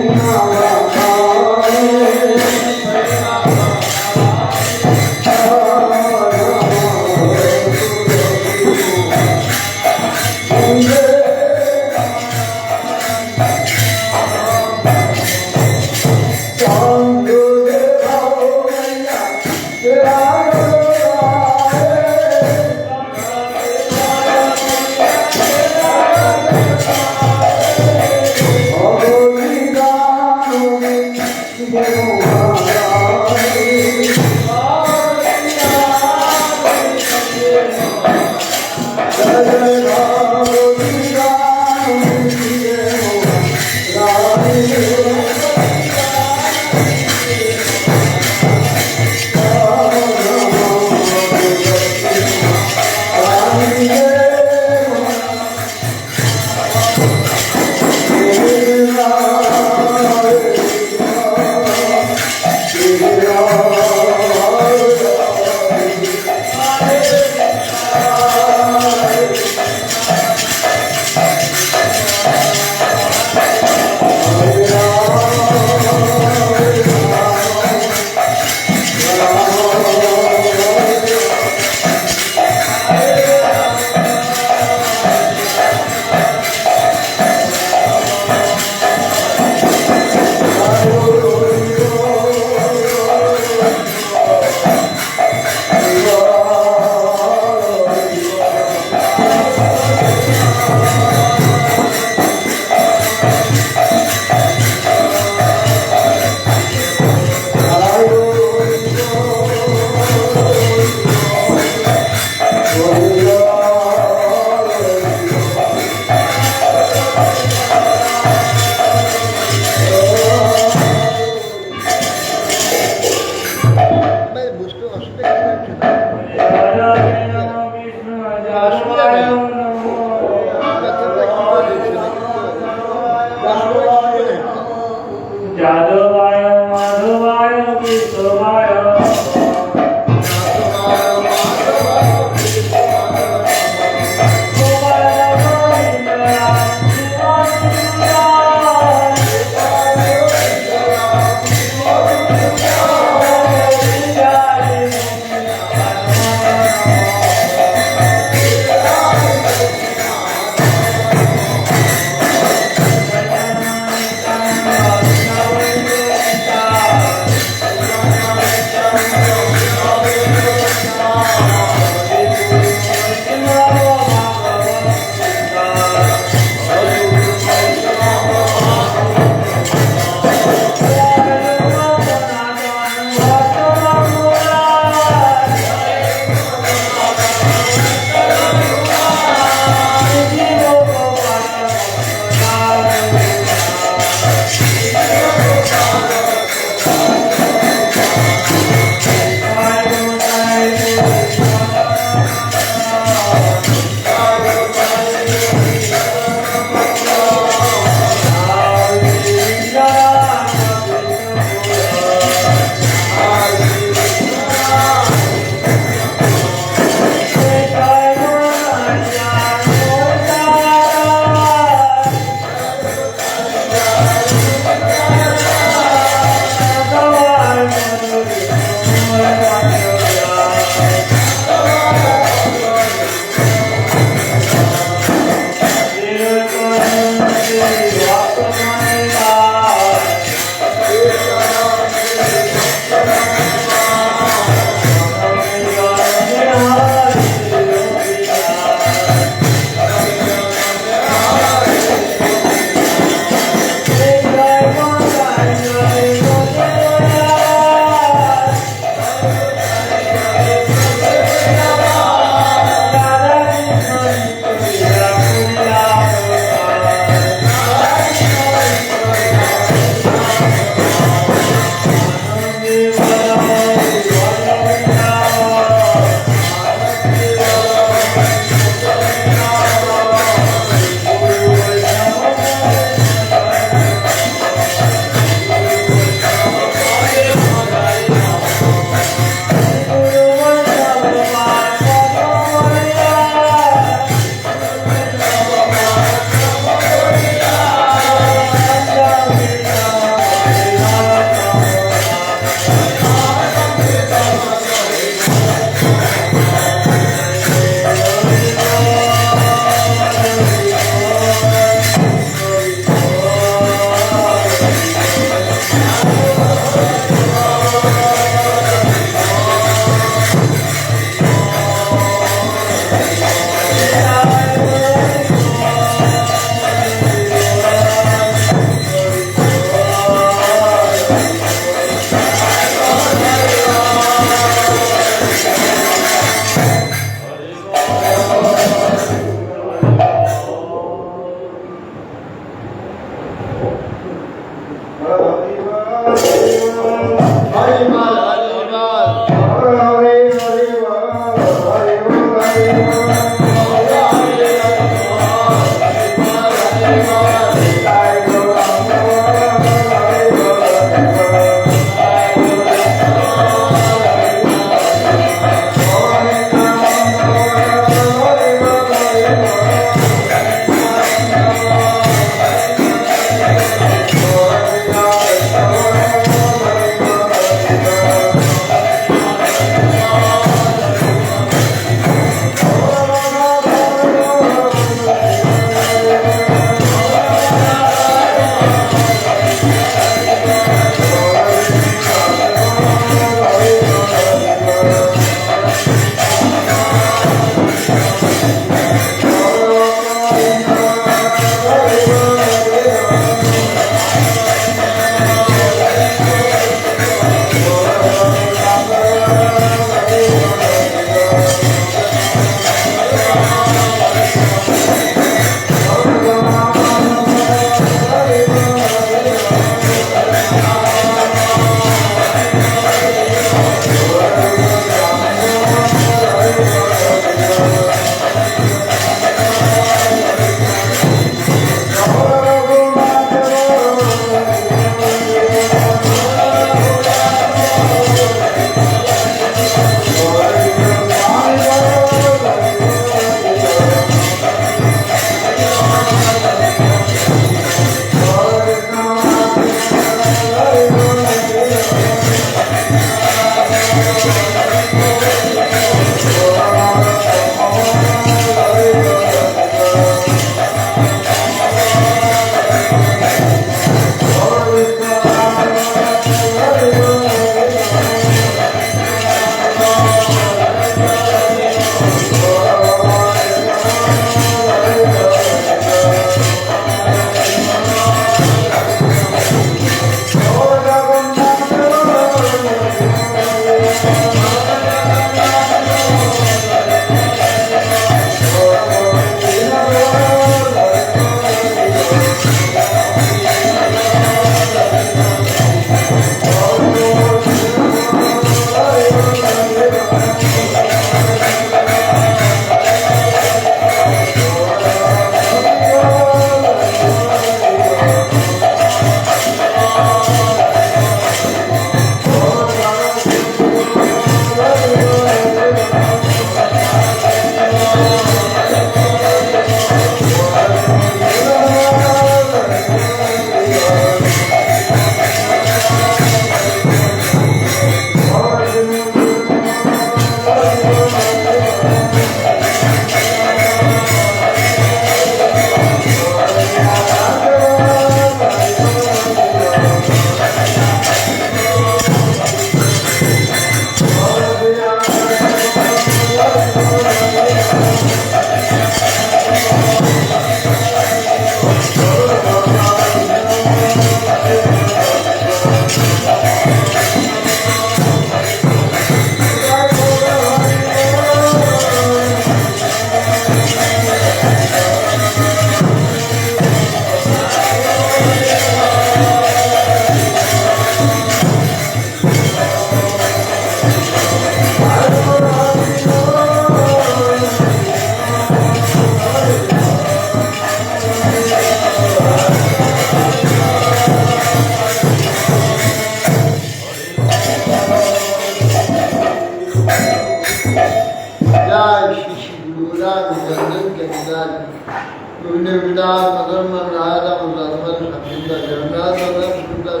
पुण्य विदार मदन राधा मदन सचिंदा जगन्नाथ मदन सुंदर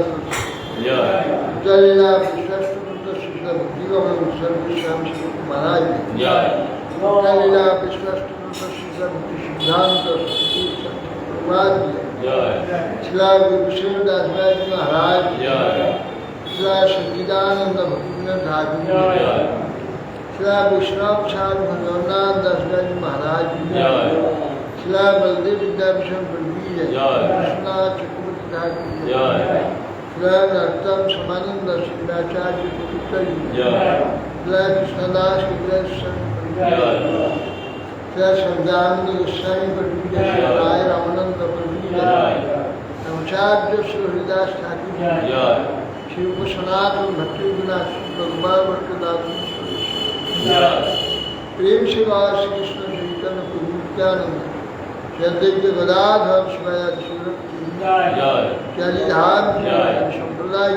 जयला विश्वस्त शिष्य भक्ति गोविंद सर्व श्याम श्री महाराज जयला विश्वस्त शिष्य भक्ति सिद्धांत शिला विभूषण दास महाराज शिला सच्चिदानंद भक्तिनाथ ठाकुर शिला विश्वनाथ प्रसाद भगवनाथ दास महाराज शिला बलदेव विद्याभूषण प्रभु विश्वनाथ चक्रवर्ती ठाकुर शिला नरोत्तम समानंद शिवाचार्य पवित्र शिला कृष्णदास शिला संज्ञानंद गोस्वामी प्रभु राय रामानंद प्रभु नवचार्य श्री हरिदास ठाकुर श्री उपसनातन भट्टी विनाश भगवान भट्टदास प्रेम से श्री कृष्ण चैतन्य प्रभु नित्यानंद अद्वैत गदाधर शिवाचार्य चालीधाम संप्रदाय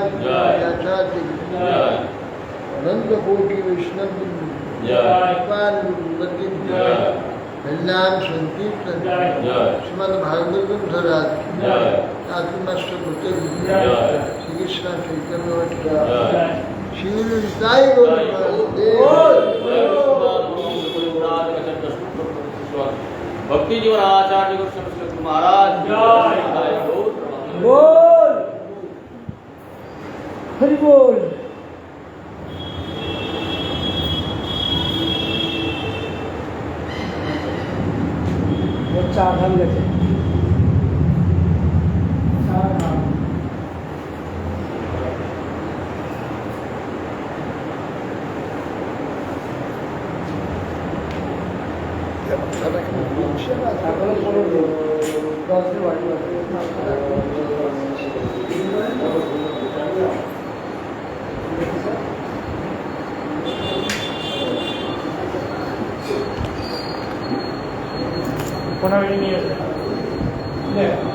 आचार्य अनंत कोटि वैष्णव भगवान हरिनाम संकीर्तन श्रीमद भागवत धराज आत्मस्त श्री कृष्ण चैतन्य श्री निताई भक्ति जीवन आचार्य महाराज बोल हरि बोल वो चार हम लेते कोणा वेळी नाही